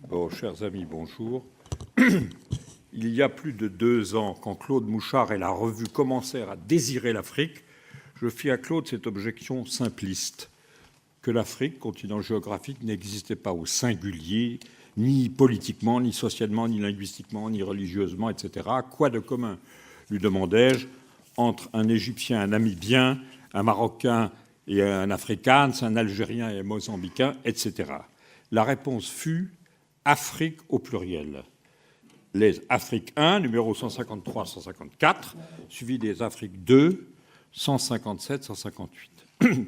Bon, chers amis, bonjour. Il y a plus de 2 ans, quand Claude Mouchard et la revue commencèrent à désirer l'Afrique, je fis à Claude cette objection simpliste, que l'Afrique, continent géographique, n'existait pas au singulier, ni politiquement, ni socialement, ni linguistiquement, ni religieusement, etc. Quoi de commun, lui demandai-je, entre un Égyptien, un Namibien, un Marocain et un Afrikaans, un Algérien et un Mozambicain, etc. La réponse fut Afrique au pluriel. Les Afrique 1, numéro 153-154, suivi des Afrique 2, 157-158.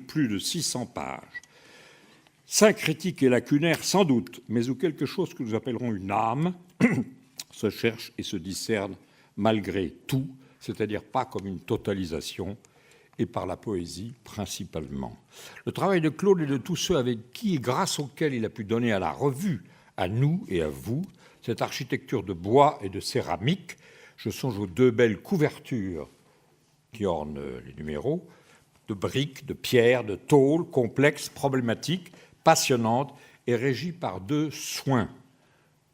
Plus de 600 pages. 5 critiques et lacunaires, sans doute, mais où quelque chose que nous appellerons une âme se cherche et se discerne malgré tout, c'est-à-dire pas comme une totalisation, et par la poésie principalement. Le travail de Claude et de tous ceux avec qui et grâce auxquels il a pu donner à la revue, à nous et à vous, cette architecture de bois et de céramique. Je songe aux 2 belles couvertures qui ornent les numéros, de briques, de pierres, de tôles, complexes, problématiques, passionnantes et régies par 2 soins,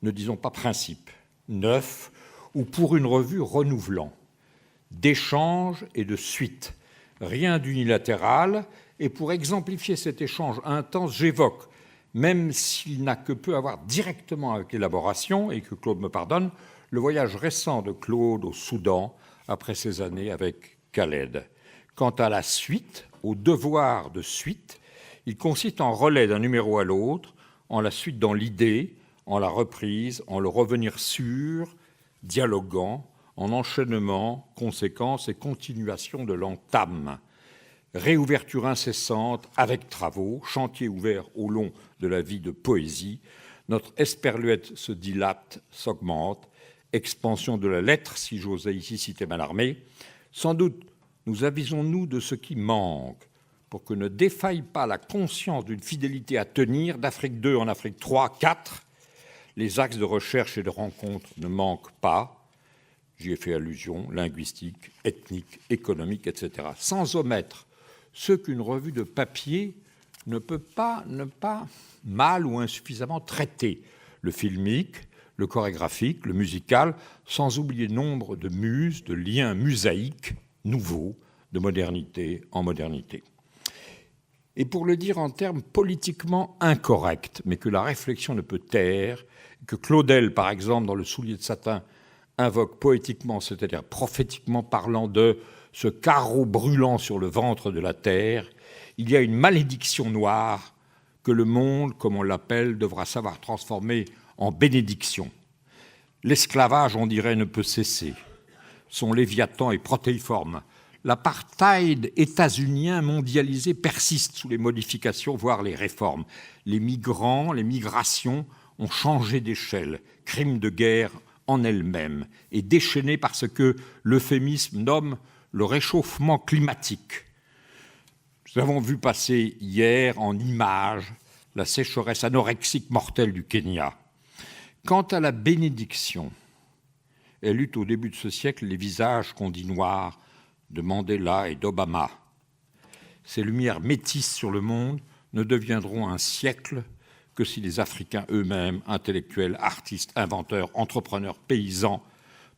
ne disons pas principes, neufs, ou pour une revue renouvelant, d'échange et de suite, rien d'unilatéral, et pour exemplifier cet échange intense, j'évoque, même s'il n'a que peu à voir directement avec l'élaboration, et que Claude me pardonne, le voyage récent de Claude au Soudan, après ces années avec Khaled. Quant à la suite, au devoir de suite, il consiste en relais d'un numéro à l'autre, en la suite dans l'idée, en la reprise, en le revenir sûr, dialoguant, en enchaînement, conséquence et continuation de l'entame. Réouverture incessante, avec travaux, chantier ouvert au long de la vie de poésie, notre esperluette se dilate, s'augmente, expansion de la lettre, si j'osais ici citer Mallarmé. Sans doute nous avisons-nous de ce qui manque pour que ne défaille pas la conscience d'une fidélité à tenir d'Afrique 2 en Afrique 3, 4. Les axes de recherche et de rencontre ne manquent pas. J'y ai fait allusion, linguistique, ethnique, économique, etc. Sans omettre ceux qu'une revue de papier ne peut pas ne pas mal ou insuffisamment traiter. Le filmique, le chorégraphique, le musical, sans oublier nombre de muses, de liens musaïques nouveaux, de modernité en modernité. Et pour le dire en termes politiquement incorrects, mais que la réflexion ne peut taire, que Claudel, par exemple, dans Le Soulier de satin, invoque poétiquement, c'est-à-dire prophétiquement parlant de ce carreau brûlant sur le ventre de la terre, il y a une malédiction noire que le monde, comme on l'appelle, devra savoir transformer en bénédiction. L'esclavage, on dirait, ne peut cesser. Son léviathan est protéiforme. L'apartheid états-unien mondialisé persiste sous les modifications, voire les réformes. Les migrants, les migrations ont changé d'échelle. Crime de guerre en elle-même et déchaînée par ce que l'euphémisme nomme le réchauffement climatique. Nous avons vu passer hier en images la sécheresse anorexique mortelle du Kenya. Quant à la bénédiction, elle eut au début de ce siècle les visages qu'on dit noirs de Mandela et d'Obama. Ces lumières métisses sur le monde ne deviendront un siècle que si les Africains eux-mêmes, intellectuels, artistes, inventeurs, entrepreneurs, paysans,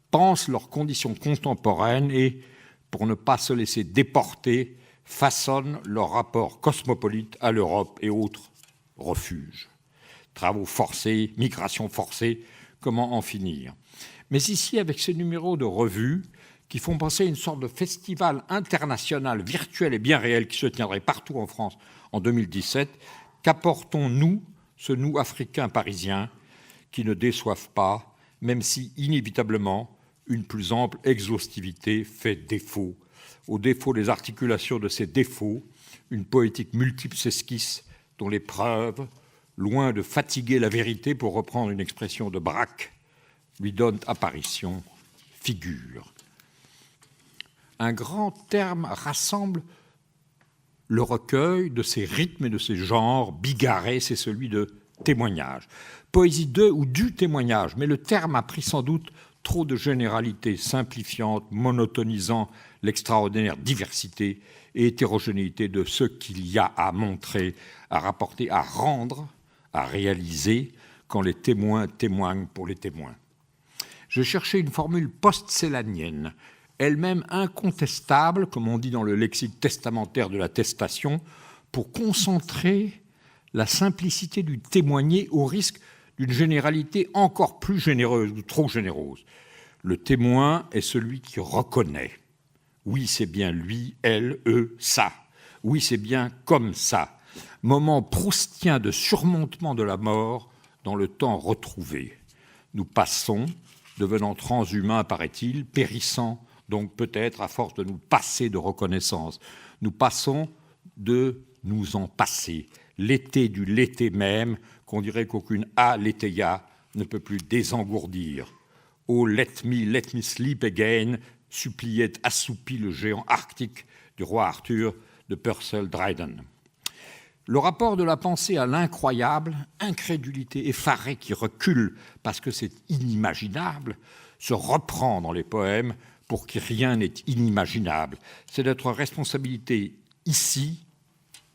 pensent leurs conditions contemporaines et, pour ne pas se laisser déporter, façonnent leur rapport cosmopolite à l'Europe et autres refuges. Travaux forcés, migrations forcées, comment en finir ? Mais ici, avec ces numéros de revue qui font penser à une sorte de festival international virtuel et bien réel qui se tiendrait partout en France en 2017, qu'apportons-nous, ce nous africains parisiens, qui ne déçoivent pas, même si inévitablement une plus ample exhaustivité fait défaut. Au défaut des articulations de ces défauts, une poétique multiple s'esquisse dont les preuves, loin de fatiguer la vérité, pour reprendre une expression de Braque, lui donnent apparition, figure. Un grand terme rassemble le recueil de ces rythmes et de ces genres bigarrés, c'est celui de témoignage. Poésie de ou du témoignage, mais le terme a pris sans doute trop de généralité simplifiante, monotonisant l'extraordinaire diversité et hétérogénéité de ce qu'il y a à montrer, à rapporter, à rendre, à réaliser, quand les témoins témoignent pour les témoins. Je cherchais une formule post-célanienne, elle-même incontestable, comme on dit dans le lexique testamentaire de l'attestation, pour concentrer la simplicité du témoigner au risque d'une généralité encore plus généreuse ou trop généreuse. Le témoin est celui qui reconnaît. Oui, c'est bien lui, elle, eux, ça. Oui, c'est bien comme ça. Moment proustien de surmontement de la mort dans le temps retrouvé. Nous passons, devenant transhumains, paraît-il, périssant, donc peut-être à force de nous passer de reconnaissance. Nous passons de nous en passer. L'été du l'été même, qu'on dirait qu'aucune aletheia ne peut plus désengourdir. Oh, let me sleep again, suppliait assoupi le géant arctique du roi Arthur de Purcell Dryden. Le rapport de la pensée à l'incroyable, incrédulité effarée qui recule parce que c'est inimaginable, se reprend dans les poèmes pour qui rien n'est inimaginable. C'est notre responsabilité ici,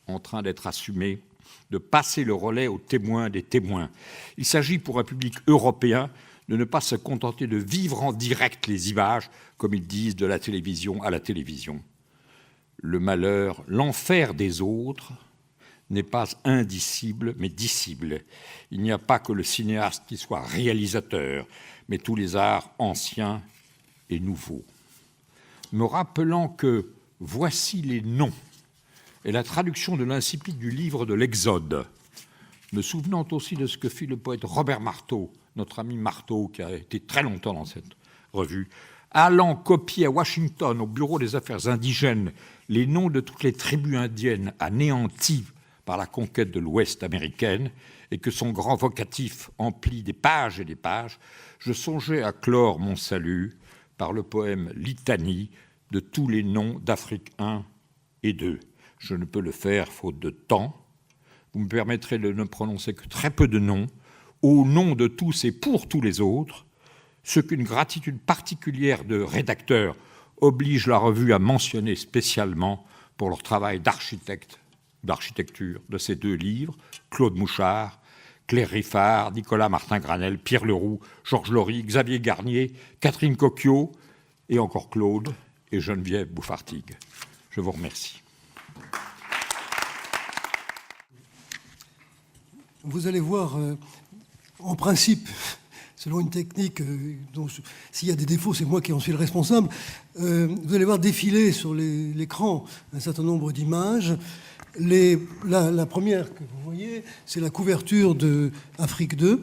en train d'être assumée, de passer le relais aux témoins des témoins. Il s'agit pour un public européen de ne pas se contenter de vivre en direct les images, comme ils disent, de la télévision à la télévision. Le malheur, l'enfer des autres n'est pas indicible, mais dissible. Il n'y a pas que le cinéaste qui soit réalisateur, mais tous les arts anciens et nouveaux. Me rappelant que « voici les noms » est la traduction de l'incipit du livre de l'Exode, me souvenant aussi de ce que fit le poète Robert Marteau, notre ami Marteau, qui a été très longtemps dans cette revue, allant copier à Washington, au Bureau des Affaires indigènes, les noms de toutes les tribus indiennes anéanties par la conquête de l'Ouest américaine, et que son grand vocatif emplit des pages et des pages, je songeais à clore mon salut par le poème Litanie de tous les noms d'Afrique 1 et 2. Je ne peux le faire faute de temps. Vous me permettrez de ne prononcer que très peu de noms, au nom de tous et pour tous les autres, ce qu'une gratitude particulière de rédacteurs oblige la revue à mentionner spécialement pour leur travail d'architecture de ces deux livres, Claude Mouchard, Claire Riffard, Nicolas Martin-Granel, Pierre Leroux, Georges Laury, Xavier Garnier, Catherine Cocchio, et encore Claude et Geneviève Bouffartigue. Je vous remercie. Vous allez voir, en principe, selon une technique dont s'il y a des défauts, c'est moi qui en suis le responsable, vous allez voir défiler sur l'écran un certain nombre d'images. La première que vous voyez, c'est la couverture de Afrique 2.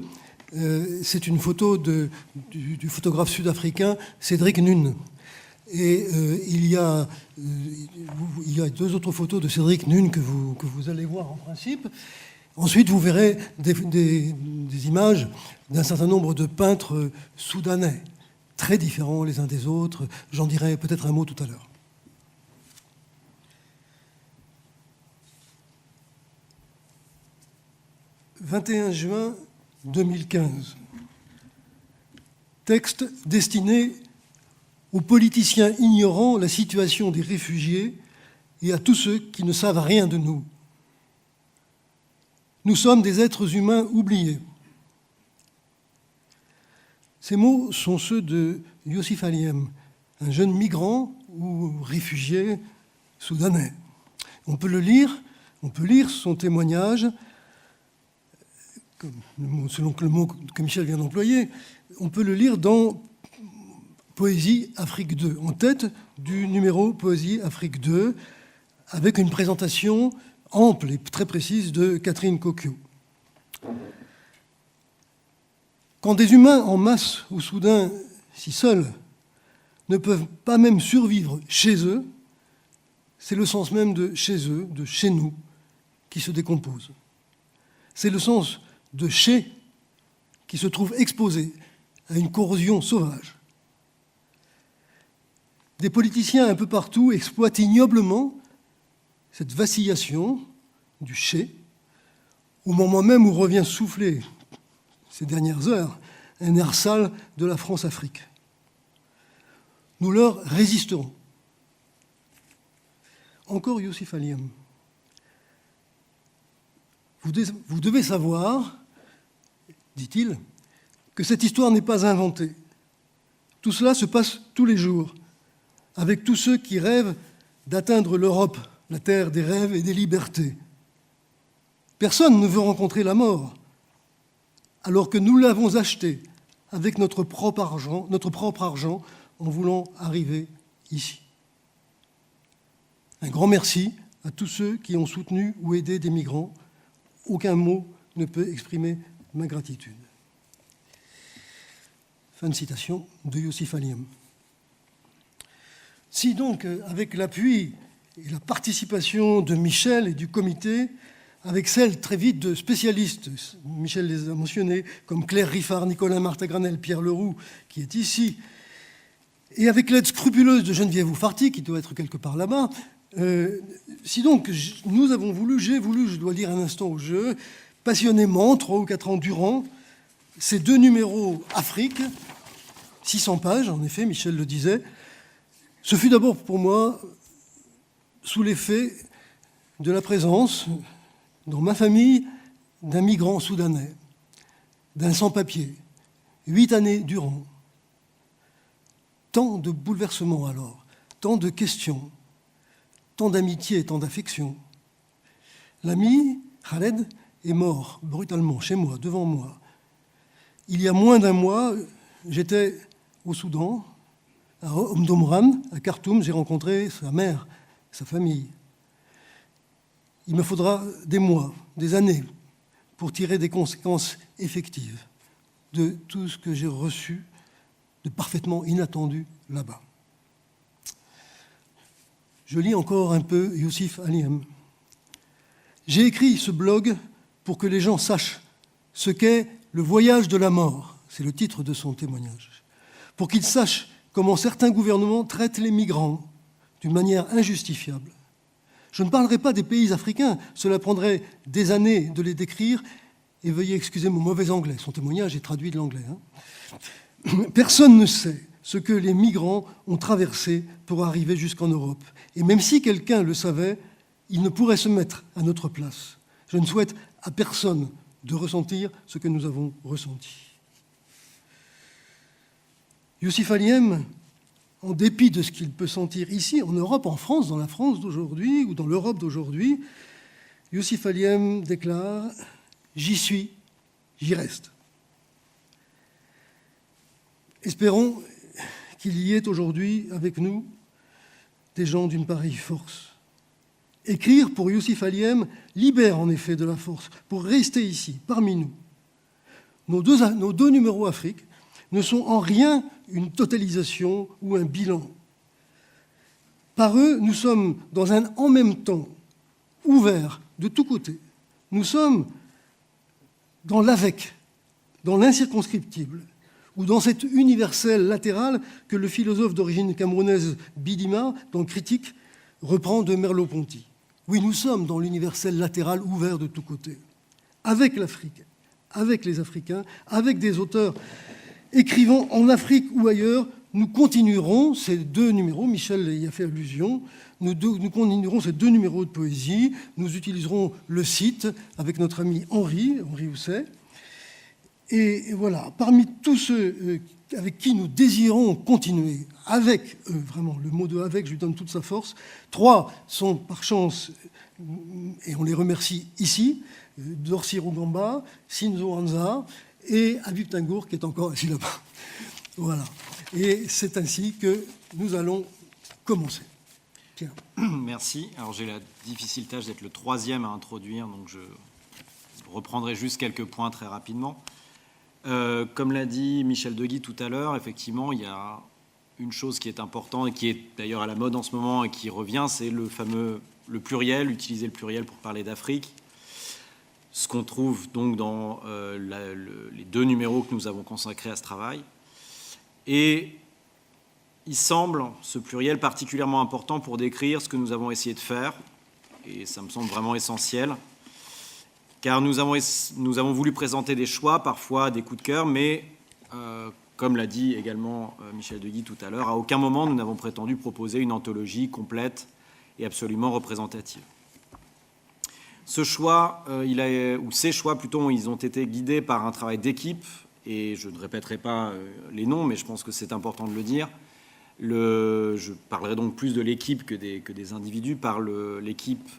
C'est une photo du photographe sud-africain Cédric Nune. Et il y a deux autres photos de Cédric Nune que vous allez voir en principe. Ensuite, vous verrez des images d'un certain nombre de peintres soudanais, très différents les uns des autres. J'en dirai peut-être un mot tout à l'heure. « 21 juin 2015. Texte destiné aux politiciens ignorant la situation des réfugiés et à tous ceux qui ne savent rien de nous. Nous sommes des êtres humains oubliés. » Ces mots sont ceux de Yossif Aliem, un jeune migrant ou réfugié soudanais. On peut lire son témoignage, selon le mot que Michel vient d'employer, on peut le lire dans Poésie Afrique 2, en tête du numéro Poésie Afrique 2, avec une présentation ample et très précise de Catherine Cocchio. Quand des humains en masse au Soudan, si seuls, ne peuvent pas même survivre chez eux, c'est le sens même de chez eux, de chez nous, qui se décompose. C'est le sens de chez qui se trouve exposé à une corrosion sauvage. Des politiciens un peu partout exploitent ignoblement cette vacillation du chez, au moment même où revient souffler, ces dernières heures, un air sale de la France-Afrique. Nous leur résisterons. Encore Yossif Aliem. Vous devez savoir dit-il, que cette histoire n'est pas inventée. Tout cela se passe tous les jours, avec tous ceux qui rêvent d'atteindre l'Europe, la terre des rêves et des libertés. Personne ne veut rencontrer la mort, alors que nous l'avons achetée avec notre propre argent en voulant arriver ici. Un grand merci à tous ceux qui ont soutenu ou aidé des migrants. Aucun mot ne peut exprimer ma gratitude. Fin de citation de Youssif Aliem. Si donc, avec l'appui et la participation de Michel et du comité, avec celle très vite de spécialistes, Michel les a mentionnés, comme Claire Riffard, Nicolas Martagranel, Pierre Leroux, qui est ici, et avec l'aide scrupuleuse de Geneviève Oufarti, qui doit être quelque part là-bas, si donc nous avons voulu, j'ai voulu, je dois dire un instant au jeu, passionnément, 3 ou 4 ans durant, ces 2 numéros Afrique, 600 pages, en effet, Michel le disait, ce fut d'abord pour moi sous l'effet de la présence dans ma famille d'un migrant soudanais, d'un sans-papier, 8 années durant. Tant de bouleversements alors, tant de questions, tant d'amitié et tant d'affection. L'ami, Khaled, est mort brutalement chez moi, devant moi. Il y a moins d'un mois, j'étais au Soudan, à Omdurman, à Khartoum, j'ai rencontré sa mère, sa famille. Il me faudra des mois, des années, pour tirer des conséquences effectives de tout ce que j'ai reçu de parfaitement inattendu là-bas. Je lis encore un peu Youssif Aliem. J'ai écrit ce blog pour que les gens sachent ce qu'est le voyage de la mort, c'est le titre de son témoignage, pour qu'ils sachent comment certains gouvernements traitent les migrants d'une manière injustifiable. Je ne parlerai pas des pays africains, cela prendrait des années de les décrire, et veuillez excuser mon mauvais anglais, son témoignage est traduit de l'anglais. Personne ne sait ce que les migrants ont traversé pour arriver jusqu'en Europe. Et même si quelqu'un le savait, il ne pourrait se mettre à notre place. Je ne souhaite à personne de ressentir ce que nous avons ressenti. Youssif Aliem, en dépit de ce qu'il peut sentir ici, en Europe, en France, dans la France d'aujourd'hui ou dans l'Europe d'aujourd'hui, Youssif Aliem déclare « J'y suis, j'y reste ». Espérons qu'il y ait aujourd'hui avec nous des gens d'une pareille force. Écrire pour Youssif Aliem libère en effet de la force pour rester ici, parmi nous. Nos deux numéros Afrique ne sont en rien une totalisation ou un bilan. Par eux, nous sommes dans un en même temps ouvert de tous côtés. Nous sommes dans l'avec, dans l'incirconscriptible, ou dans cet universel latéral que le philosophe d'origine camerounaise Bidima, dans Critique, reprend de Merleau-Ponty. Oui, nous sommes dans l'universel latéral ouvert de tous côtés, avec l'Afrique, avec les Africains, avec des auteurs écrivant en Afrique ou ailleurs. Nous continuerons ces 2 numéros, Michel y a fait allusion, nous continuerons ces 2 numéros de poésie, nous utiliserons le site avec notre ami Henri Housset. Et voilà, parmi tous ceux avec qui nous désirons continuer, avec eux, vraiment, le mot de « avec », je lui donne toute sa force, 3 sont par chance, et on les remercie ici, Dorcy Rugamba, Sinzo Anza et Habib Tengour, qui est encore assis là-bas. Voilà. Et c'est ainsi que nous allons commencer. Tiens. Merci. Alors j'ai la difficile tâche d'être le 3e à introduire, donc je reprendrai juste quelques points très rapidement. Comme l'a dit Michel Deguy tout à l'heure, effectivement, il y a une chose qui est importante et qui est d'ailleurs à la mode en ce moment et qui revient, c'est le pluriel, utiliser le pluriel pour parler d'Afrique. Ce qu'on trouve donc dans les 2 numéros que nous avons consacrés à ce travail. Et il semble, ce pluriel, particulièrement important pour décrire ce que nous avons essayé de faire, et ça me semble vraiment essentiel, car nous avons voulu présenter des choix, parfois des coups de cœur, mais, comme l'a dit également Michel Deguy tout à l'heure, à aucun moment nous n'avons prétendu proposer une anthologie complète et absolument représentative. ces choix plutôt, ils ont été guidés par un travail d'équipe, et je ne répéterai pas les noms, mais je pense que c'est important de le dire. Je parlerai donc plus de l'équipe que des individus par l'équipe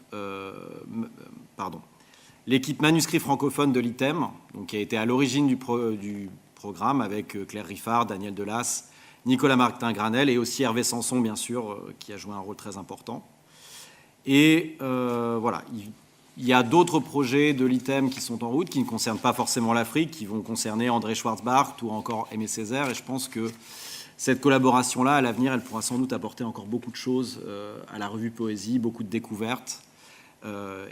manuscrit francophone de l'ITEM, donc qui a été à l'origine du programme avec Claire Riffard, Daniel Delas, Nicolas Martin-Granel et aussi Hervé Sanson, bien sûr, qui a joué un rôle très important. Et voilà, il y a d'autres projets de l'ITEM qui sont en route, qui ne concernent pas forcément l'Afrique, qui vont concerner André Schwarzbach ou encore Aimé Césaire, et je pense que cette collaboration-là, à l'avenir, elle pourra sans doute apporter encore beaucoup de choses à la revue Poésie, beaucoup de découvertes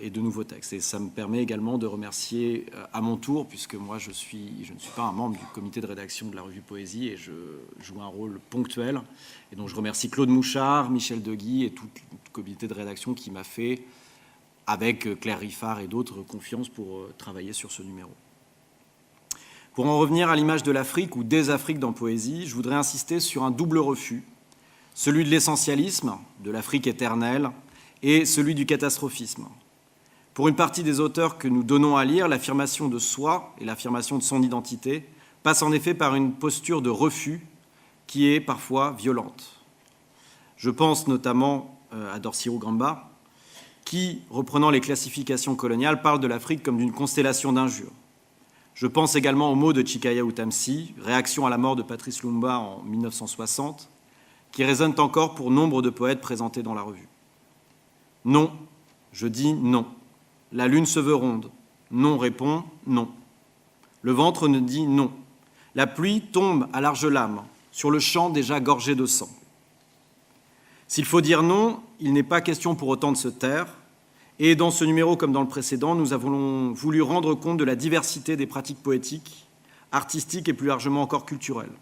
et de nouveaux textes. Et ça me permet également de remercier à mon tour, puisque moi je ne suis pas un membre du comité de rédaction de la revue Poésie et je joue un rôle ponctuel. Et donc je remercie Claude Mouchard, Michel Deguy et tout le comité de rédaction qui m'a fait, avec Claire Riffard et d'autres, confiance pour travailler sur ce numéro. Pour en revenir à l'image de l'Afrique ou des Afriques dans Poésie, je voudrais insister sur un double refus, celui de l'essentialisme, de l'Afrique éternelle, et celui du catastrophisme. Pour une partie des auteurs que nous donnons à lire, l'affirmation de soi et l'affirmation de son identité passe en effet par une posture de refus qui est parfois violente. Je pense notamment à Dorsiro Gamba, qui, reprenant les classifications coloniales, parle de l'Afrique comme d'une constellation d'injures. Je pense également aux mots de Tchikaya Utamsi, réaction à la mort de Patrice Lumumba en 1960, qui résonnent encore pour nombre de poètes présentés dans la revue. Non, je dis non. La lune se veut ronde. Non répond non. Le ventre ne dit non. La pluie tombe à larges lames sur le champ déjà gorgé de sang. S'il faut dire non, il n'est pas question pour autant de se taire. Et dans ce numéro, comme dans le précédent, nous avons voulu rendre compte de la diversité des pratiques poétiques, artistiques et plus largement encore culturelles.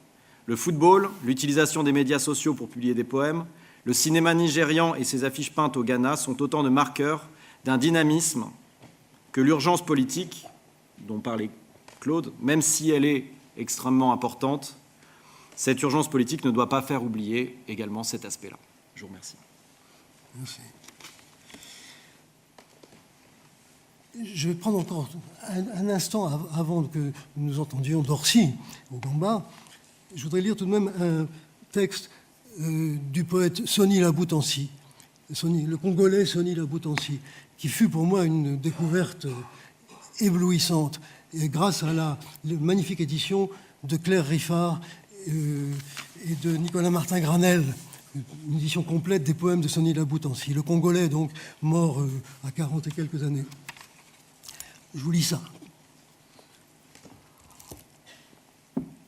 Le football, l'utilisation des médias sociaux pour publier des poèmes, le cinéma nigérian et ses affiches peintes au Ghana sont autant de marqueurs d'un dynamisme que l'urgence politique, dont parlait Claude, même si elle est extrêmement importante, cette urgence politique ne doit pas faire oublier également cet aspect-là. Je vous remercie. Merci. Je vais prendre encore un instant avant que nous entendions Dorcy au Gamba. Je voudrais lire tout de même un texte du poète Soni Laboutansi, le Congolais Soni Laboutansi, qui fut pour moi une découverte éblouissante, et grâce à la magnifique édition de Claire Riffard et de Nicolas Martin-Granel, une édition complète des poèmes de Soni Laboutansi. Le Congolais, donc, mort à 40 et quelques années. Je vous lis ça.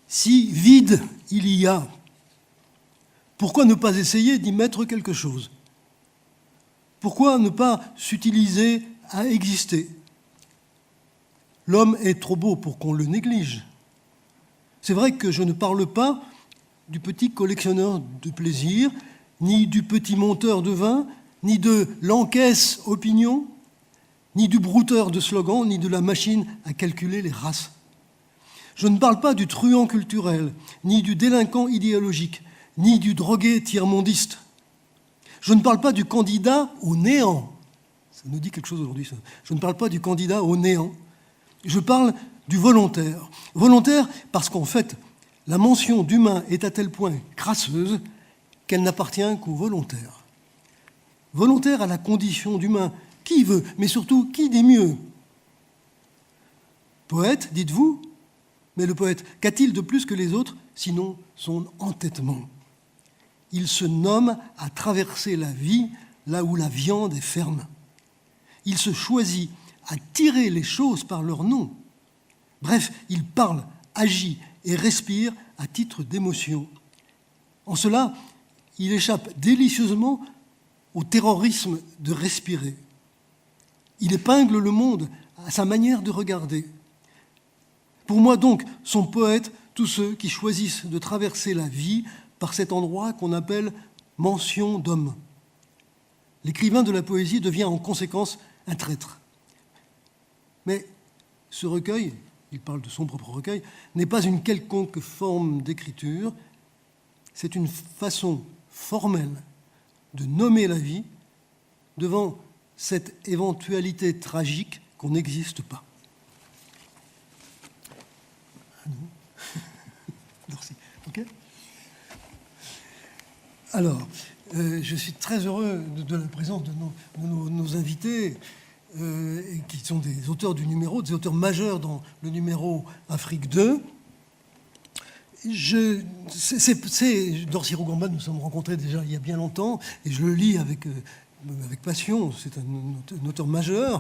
Si vide il y a, pourquoi ne pas essayer d'y mettre quelque chose? Pourquoi ne pas s'utiliser à exister? L'homme est trop beau pour qu'on le néglige. C'est vrai que je ne parle pas du petit collectionneur de plaisir, ni du petit monteur de vin, ni de l'encaisse opinion, ni du brouteur de slogans, ni de la machine à calculer les races. Je ne parle pas du truand culturel, ni du délinquant idéologique, ni du drogué tiers-mondiste. Je ne parle pas du candidat au néant. Ça nous dit quelque chose aujourd'hui, ça. Je ne parle pas du candidat au néant. Je parle du volontaire. Volontaire parce qu'en fait, la mention d'humain est à tel point crasseuse qu'elle n'appartient qu'aux volontaires. Volontaire à la condition d'humain. Qui veut, mais surtout, qui dit mieux? Poète, dites-vous? Mais le poète, qu'a-t-il de plus que les autres, sinon son entêtement? Il se nomme à traverser la vie là où la viande est ferme. Il se choisit à tirer les choses par leur nom. Bref, il parle, agit et respire à titre d'émotion. En cela, il échappe délicieusement au terrorisme de respirer. Il épingle le monde à sa manière de regarder. Pour moi donc, sont poètes tous ceux qui choisissent de traverser la vie par cet endroit qu'on appelle mention d'homme. L'écrivain de la poésie devient en conséquence un traître. Mais ce recueil, il parle de son propre recueil, n'est pas une quelconque forme d'écriture, c'est une façon formelle de nommer la vie devant cette éventualité tragique qu'on n'existe pas. Merci. Okay. Alors, je suis très heureux de la présence de nos invités, qui sont des auteurs du numéro, des auteurs majeurs dans le numéro Afrique 2. Dorcy Rugamba, nous nous sommes rencontrés déjà il y a bien longtemps, et je le lis avec passion, c'est un auteur majeur.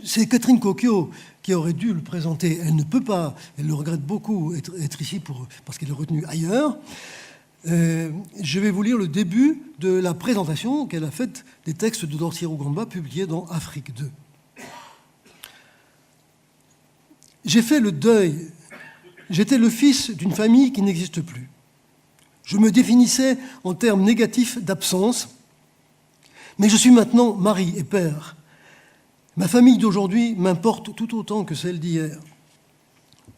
C'est Catherine Cocchio qui aurait dû le présenter. Elle ne peut pas, elle le regrette beaucoup, être ici parce qu'elle est retenue ailleurs. Je vais vous lire le début de la présentation qu'elle a faite des textes de Dorcy Rugamba publiés dans Afrique 2. J'ai fait le deuil. J'étais le fils d'une famille qui n'existe plus. Je me définissais en termes négatifs d'absence, mais je suis maintenant mari et père. Ma famille d'aujourd'hui m'importe tout autant que celle d'hier.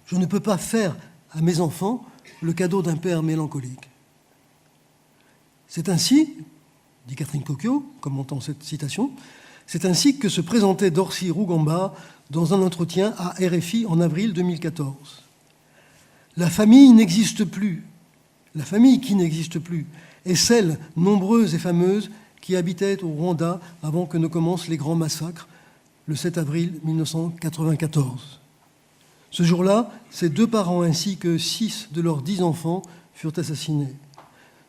Je ne peux pas faire à mes enfants le cadeau d'un père mélancolique. C'est ainsi, dit Catherine Cocchio, commentant cette citation, c'est ainsi que se présentait Dorcy Rugamba dans un entretien à RFI en avril 2014. La famille n'existe plus. La famille qui n'existe plus est celle, nombreuse et fameuse, qui habitait au Rwanda avant que ne commencent les grands massacres, le 7 avril 1994. Ce jour-là, ses 2 parents ainsi que 6 de leurs 10 enfants furent assassinés.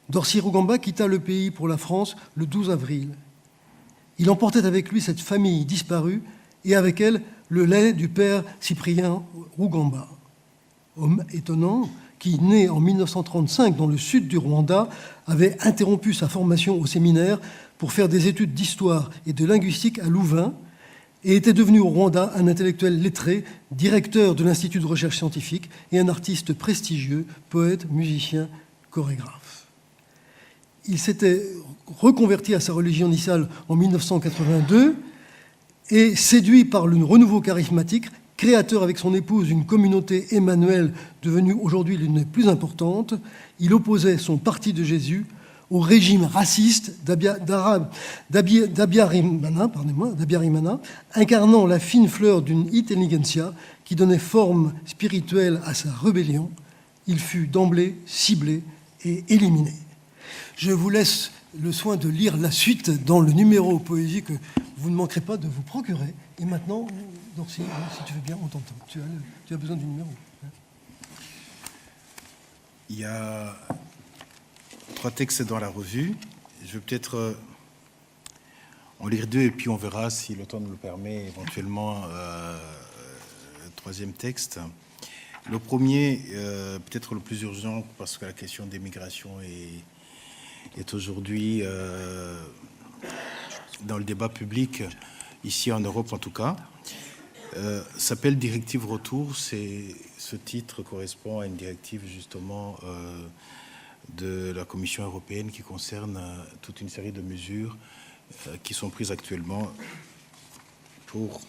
Dorcy Rugamba quitta le pays pour la France le 12 avril. Il emportait avec lui cette famille disparue et avec elle le lait du père Cyprien Rugamba. Homme étonnant qui, né en 1935 dans le sud du Rwanda, avait interrompu sa formation au séminaire pour faire des études d'histoire et de linguistique à Louvain et était devenu au Rwanda un intellectuel lettré, directeur de l'Institut de recherche scientifique et un artiste prestigieux, poète, musicien, chorégraphe. Il s'était reconverti à sa religion initiale en 1982 et, séduit par le renouveau charismatique, créateur avec son épouse d'une communauté Emmanuel devenue aujourd'hui l'une des plus importantes, il opposait son parti de Jésus au régime raciste d'Abiyarimana, incarnant la fine fleur d'une intelligentsia qui donnait forme spirituelle à sa rébellion. Il fut d'emblée ciblé et éliminé. Je vous laisse le soin de lire la suite dans le numéro poésie que vous ne manquerez pas de vous procurer. Et maintenant, Dorcy, si tu veux bien, on t'entend. Tu as besoin du numéro. Il y a 3 textes dans la revue. Je vais peut-être en lire 2 et puis on verra si le temps nous le permet, éventuellement le 3e texte. Le premier, peut-être le plus urgent, parce que la question des migrations est aujourd'hui dans le débat public, ici en Europe en tout cas, s'appelle Directive Retour. Ce titre correspond à une directive justement de la Commission européenne qui concerne toute une série de mesures qui sont prises actuellement pour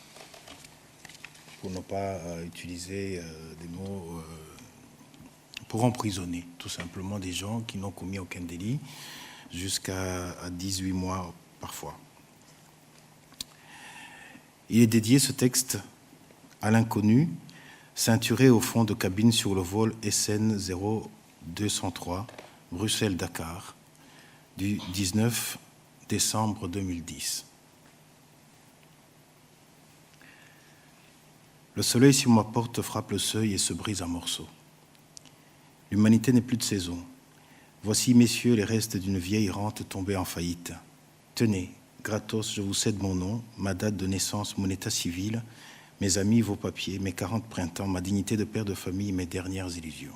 ne pas utiliser des mots, pour emprisonner tout simplement des gens qui n'ont commis aucun délit jusqu'à 18 mois parfois. Il est dédié, ce texte, à l'inconnu, ceinturé au fond de cabine sur le vol SN 0203, Bruxelles-Dakar, du 19 décembre 2010. Le soleil sur ma porte frappe le seuil et se brise en morceaux. L'humanité n'est plus de saison. Voici, messieurs, les restes d'une vieille rente tombée en faillite. Tenez, gratos, je vous cède mon nom, ma date de naissance, mon état civil, mes amis, vos papiers, mes 40 printemps, ma dignité de père de famille, mes dernières illusions.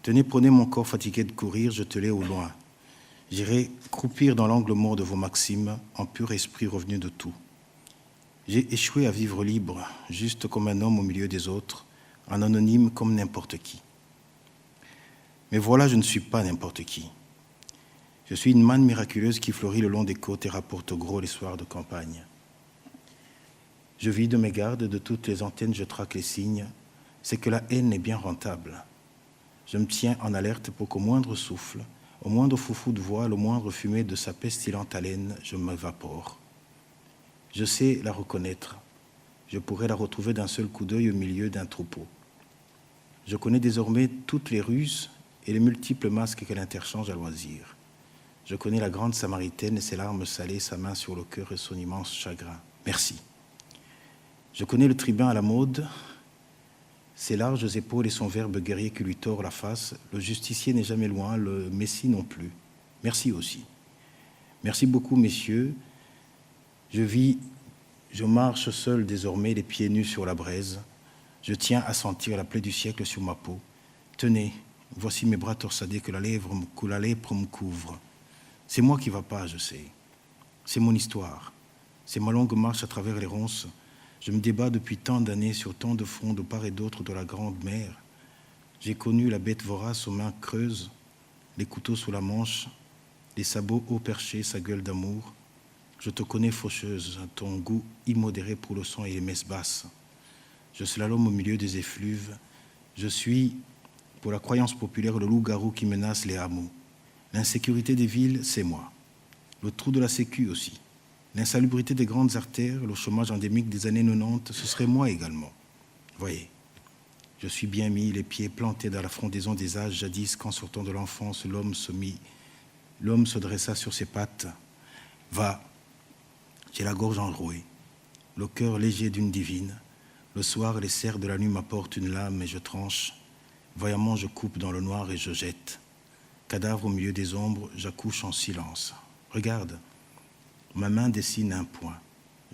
Tenez, prenez mon corps fatigué de courir, jetez-le au loin. J'irai croupir dans l'angle mort de vos maximes, en pur esprit revenu de tout. J'ai échoué à vivre libre, juste comme un homme au milieu des autres, en anonyme comme n'importe qui. Mais voilà, je ne suis pas n'importe qui. Je suis une manne miraculeuse qui fleurit le long des côtes et rapporte gros les soirs de campagne. Je vis de mes gardes, de toutes les antennes je traque les signes. C'est que la haine est bien rentable. Je me tiens en alerte pour qu'au moindre souffle, Au moindre foufou de voile, au moindre fumée de sa pestilente haleine, je m'évapore. Je sais la reconnaître. Je pourrais la retrouver d'un seul coup d'œil au milieu d'un troupeau. Je connais désormais toutes les ruses et les multiples masques qu'elle interchange à loisir. Je connais la grande Samaritaine et ses larmes salées, sa main sur le cœur et son immense chagrin. Merci. Je connais le tribun à la mode, ses larges épaules et son verbe guerrier qui lui tord la face. Le justicier n'est jamais loin, le messie non plus. Merci aussi. Merci beaucoup, messieurs. Je marche seul désormais, les pieds nus sur la braise. Je tiens à sentir la plaie du siècle sur ma peau. Tenez, voici mes bras torsadés que la lèpre me couvre. C'est moi qui ne va pas, je sais. C'est mon histoire. C'est ma longue marche à travers les ronces. Je me débat depuis tant d'années sur tant de fronts de part et d'autre de la grande mer. J'ai connu la bête vorace aux mains creuses, les couteaux sous la manche, les sabots haut perchés, sa gueule d'amour. Je te connais faucheuse, ton goût immodéré pour le sang et les messes basses. Je slalome au milieu des effluves. Je suis, pour la croyance populaire, le loup-garou qui menace les hameaux. L'insécurité des villes, c'est moi. Le trou de la sécu aussi. L'insalubrité des grandes artères, le chômage endémique des années 90, ce serait moi également. Voyez, je suis bien mis, les pieds plantés dans la frondaison des âges jadis, qu'en sortant de l'enfance, l'homme se dressa sur ses pattes. Va. J'ai la gorge enrouée, le cœur léger d'une divine. Le soir, les cerfs de la nuit m'apportent une lame et je tranche. Vaillamment, je coupe dans le noir et je jette. Cadavre au milieu des ombres, j'accouche en silence. Regarde, ma main dessine un point.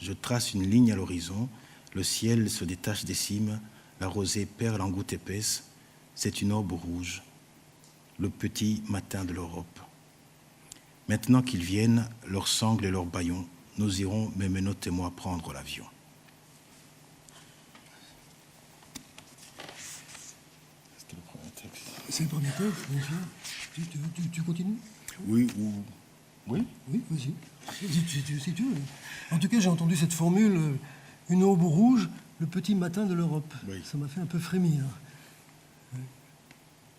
Je trace une ligne à l'horizon. Le ciel se détache des cimes. La rosée perle en gouttes épaisses. C'est une aube rouge. Le petit matin de l'Europe. Maintenant qu'ils viennent, leurs sangles et leurs bâillons, nous irons, mes menottes et moi, prendre l'avion. C'était le premier texte. C'est le premier texte, bien sûr. Tu continues? Oui, oui. Oui, vas-y. Si tu veux. En tout cas, j'ai entendu cette formule, une aube rouge, le petit matin de l'Europe. Oui. Ça m'a fait un peu frémir.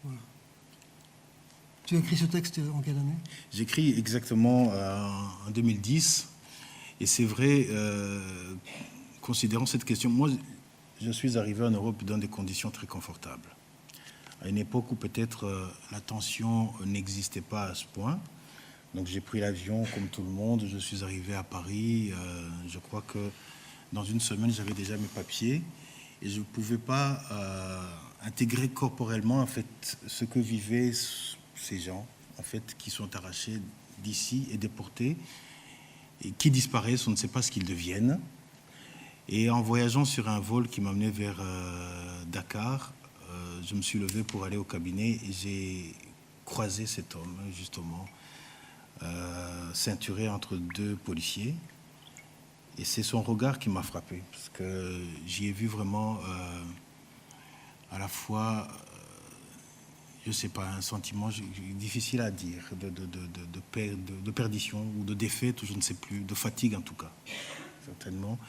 Voilà. Tu as écrit ce texte en quelle année? J'écris exactement en 2010. Et c'est vrai, considérant cette question, moi, je suis arrivé en Europe dans des conditions très confortables. À une époque où peut-être la tension n'existait pas à ce point. Donc j'ai pris l'avion comme tout le monde, je suis arrivé à Paris. Je crois que dans une semaine, j'avais déjà mes papiers. Et je ne pouvais pas intégrer corporellement, en fait, ce que vivaient ces gens, en fait, qui sont arrachés d'ici et déportés. Et qui disparaissent, on ne sait pas ce qu'ils deviennent. Et en voyageant sur un vol qui m'amenait vers Dakar, je me suis levé pour aller au cabinet et j'ai croisé cet homme, justement, ceinturé entre deux policiers. Et c'est son regard qui m'a frappé, parce que j'y ai vu vraiment à la fois, je ne sais pas, un sentiment difficile à dire, de perdition ou de défaite, je ne sais plus, de fatigue en tout cas, certainement.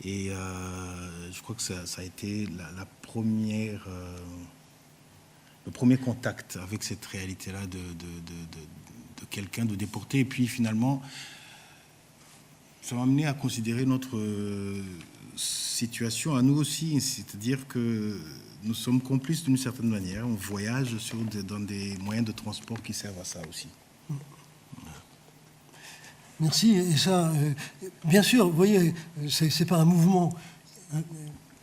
Et je crois que ça a été la première, le premier contact avec cette réalité-là de quelqu'un de déporté. Et puis finalement, ça m'a amené à considérer notre situation à nous aussi, c'est-à-dire que nous sommes complices d'une certaine manière. On voyage dans des moyens de transport qui servent à ça aussi. Merci. Et ça, bien sûr, vous voyez, c'est pas un mouvement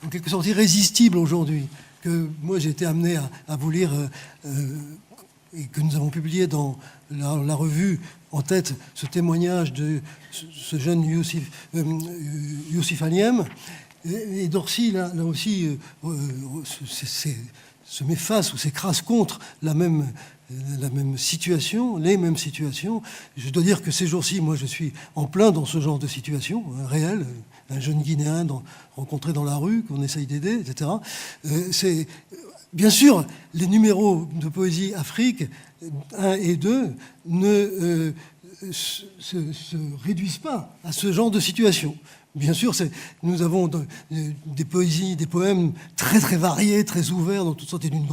en quelque sorte irrésistible aujourd'hui que moi j'ai été amené à vous lire et que nous avons publié dans la revue en tête ce témoignage de ce jeune Youssef Aliem. Et Dorcy, là aussi, se met face ou s'écrase contre la même situation, les mêmes situations. Je dois dire que ces jours-ci, moi, je suis en plein dans ce genre de situation réelle, un jeune Guinéen rencontré dans la rue, qu'on essaye d'aider, etc. C'est bien sûr, les numéros de Poésie Afrique 1 et 2 ne se réduisent pas à ce genre de situation. Bien sûr, nous avons des poésies, des poèmes très très variés, très ouverts, dans toutes sortes et d'une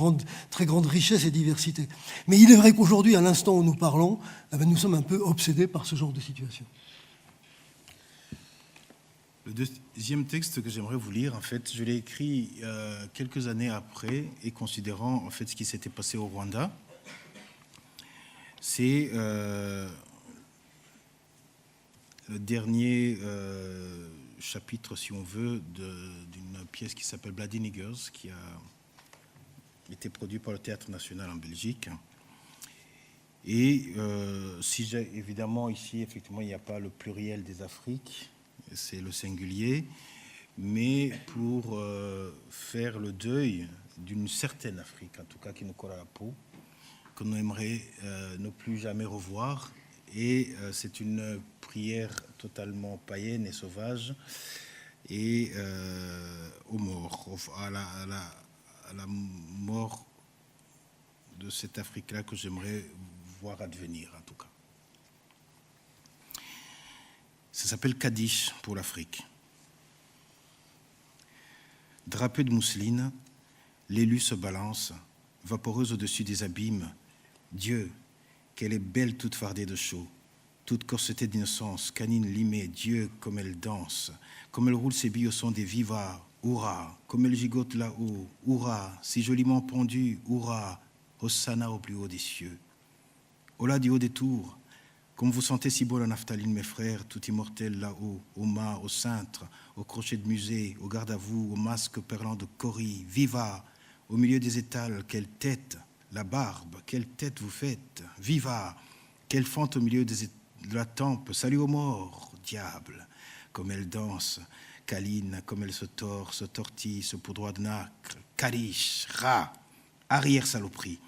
très grande richesse et diversité. Mais il est vrai qu'aujourd'hui, à l'instant où nous parlons, nous sommes un peu obsédés par ce genre de situation. Le deuxième texte que j'aimerais vous lire, en fait, je l'ai écrit quelques années après, et considérant en fait ce qui s'était passé au Rwanda. C'est le dernier chapitre, si on veut, d'une pièce qui s'appelle Bloody Niggers, qui a été produite par le Théâtre National en Belgique. Et si j'ai évidemment ici, effectivement, il n'y a pas le pluriel des Afriques, c'est le singulier, mais pour faire le deuil d'une certaine Afrique, en tout cas qui nous colle à la peau, qu'on aimerait ne plus jamais revoir. Et c'est une prière totalement païenne et sauvage et aux morts, à la mort de cette Afrique-là que j'aimerais voir advenir, en tout cas. Ça s'appelle Kaddish pour l'Afrique. Drapée de mousseline, l'élu se balance, vaporeuse au-dessus des abîmes. Dieu, qu'elle est belle toute fardée de chaud, toute corsetée d'innocence, canine limée, Dieu, comme elle danse, comme elle roule ses billes au son des vivas, hurrah, comme elle gigote là-haut, hurrah, si joliment pendue, hurrah, Hosanna au plus haut des cieux. Au là du haut des tours, comme vous sentez si beau la naphtaline, mes frères, tout immortel là-haut, au mât, au cintre, au crochet de musée, au garde à vous, au masque perlant de Corie, viva, au milieu des étals, quelle tête, la barbe, quelle tête vous faites, viva, quelle fente au milieu de la tempe, salut aux morts, diable, comme elle danse, câline, comme elle se tord, se tortille, se poudroie de nacre, caliche, rat, arrière saloperie.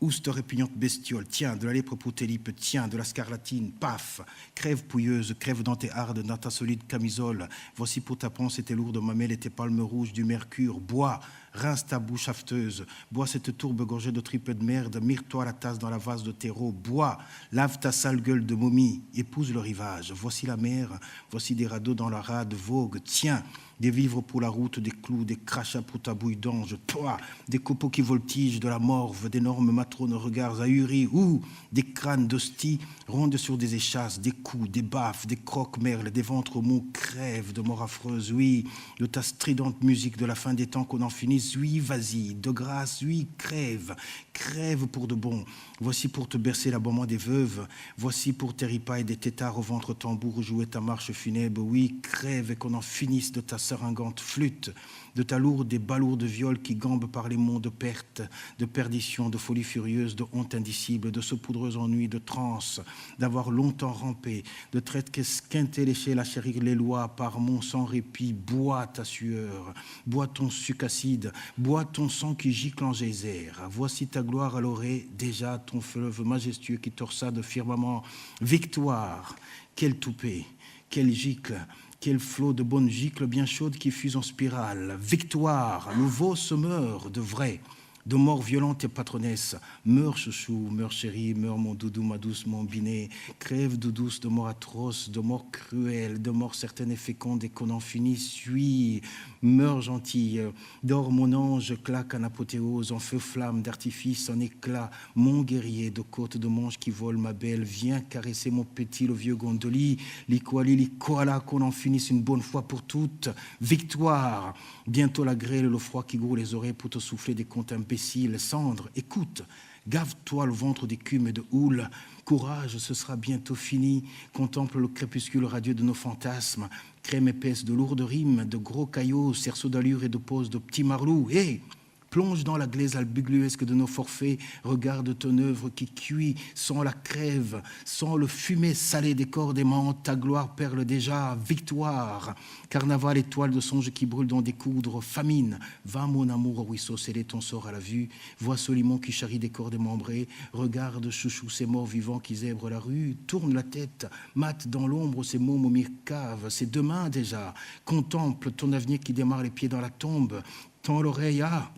Ouste répugnante bestiole, tiens, de la lèpre poutélipe, tiens, de la scarlatine, paf, crève pouilleuse, crève dans tes hardes, dans ta solide camisole, voici pour ta panse et tes lourdes mamelles et tes palmes rouges du mercure, bois, rince ta bouche afteuse, bois cette tourbe gorgée de tripes de merde, mire-toi la tasse dans la vase de terreau, bois, lave ta sale gueule de momie, épouse le rivage, voici la mer, voici des radeaux dans la rade, vogue, tiens, des vivres pour la route, des clous, des crachats pour ta bouille d'ange, toi, des copeaux qui voltigent, de la morve, d'énormes matrones regards ahuris, ou des crânes d'hosties rondes sur des échasses, des coups, des baffes, des croque-merles, des ventres mous, crève de mort affreuse, oui, de ta stridente musique de la fin des temps qu'on en finisse, oui, vas-y, de grâce, oui, crève, crève pour de bon. Voici pour te bercer l'abonnement des veuves, voici pour tes ripailles des tétards au ventre tambour jouer ta marche funèbre, oui, crève et qu'on en finisse de ta seringante flûte, de ta lourde et balourde viol qui gambe par les monts de perte, de perdition, de folie furieuse, de honte indicible, de saupoudreuse ennui, de transe, d'avoir longtemps rampé, de traite qu'esquinter lécher la chérir les lois par mon sans répit, bois ta sueur, bois ton suc acide, bois ton sang qui gicle en geyser, voici ta gloire à l'orée, déjà ton fleuve majestueux qui torsade de firmament, victoire, quel toupet, quel gicle, quel flot de bonnes gicles bien chaudes qui fusent en spirale. Victoire, le veau se meurt de vrai, de mort violente et patronnesse. Meurs chouchou, meurs chérie, meurs mon doudou, ma douce, mon binet. Crève de douce, de mort atroce, de mort cruelle, de mort certaine et féconde et qu'on en finisse. Suis, meurs gentille, dors mon ange, claque en apothéose, en feu flamme d'artifice, en éclat. Mon guerrier de côte de manche qui vole ma belle, viens caresser mon petit, le vieux gondoli. Liquali, liquala, qu'on en finisse une bonne fois pour toutes. Victoire, bientôt la grêle, le froid qui goûte les oreilles pour te souffler des contes imbéciles. Cendre, écoute, gave-toi le ventre d'écume et de houle. Courage, ce sera bientôt fini. Contemple le crépuscule radieux de nos fantasmes. Crème épaisse de lourdes rimes, de gros caillots, cerceaux d'allure et de pose de petits marlous. Hé, plonge dans la glaise albugluesque de nos forfaits, regarde ton œuvre qui cuit, sans la crève, sans le fumet salé des corps d'aimants, ta gloire perle déjà, victoire, carnaval étoile de songe qui brûle dans des coudres, famine, va mon amour au ruisseau, sceller ton sort à la vue, vois ce limon qui charrie des corps démembrés, regarde chouchou ces morts vivants qui zèbrent la rue, tourne la tête, mate dans l'ombre ces mômes au mire-cave, c'est demain déjà, contemple ton avenir qui démarre les pieds dans la tombe, tends l'oreille à...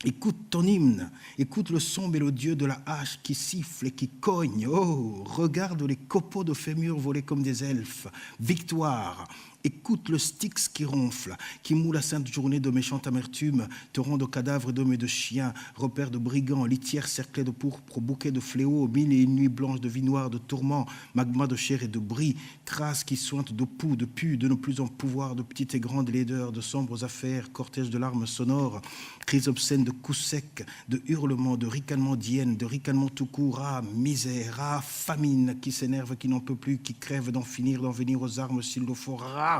Écoute ton hymne, écoute le son mélodieux de la hache qui siffle et qui cogne. Oh, regarde les copeaux de fémur voler comme des elfes. Victoire, Écoute le Styx qui ronfle, qui moule la sainte journée de méchante amertume, torrent de cadavres d'hommes et de chiens, repères de brigands, litières cerclées de pourpre, bouquets de fléaux, mille et une nuits blanches de vie noire, de tourments, magma de chair et de bris, traces qui sointent de poux, de pu, de ne plus en pouvoir, de petites et grandes laideurs, de sombres affaires, cortège de larmes sonores, cris obscènes de coups secs, de hurlements, de ricanements d'hyènes, de ricanements tout court, ah, misère, ah, famine, qui s'énerve, qui n'en peut plus, qui crève d'en finir, d'en venir aux armes s'il le faut, ah,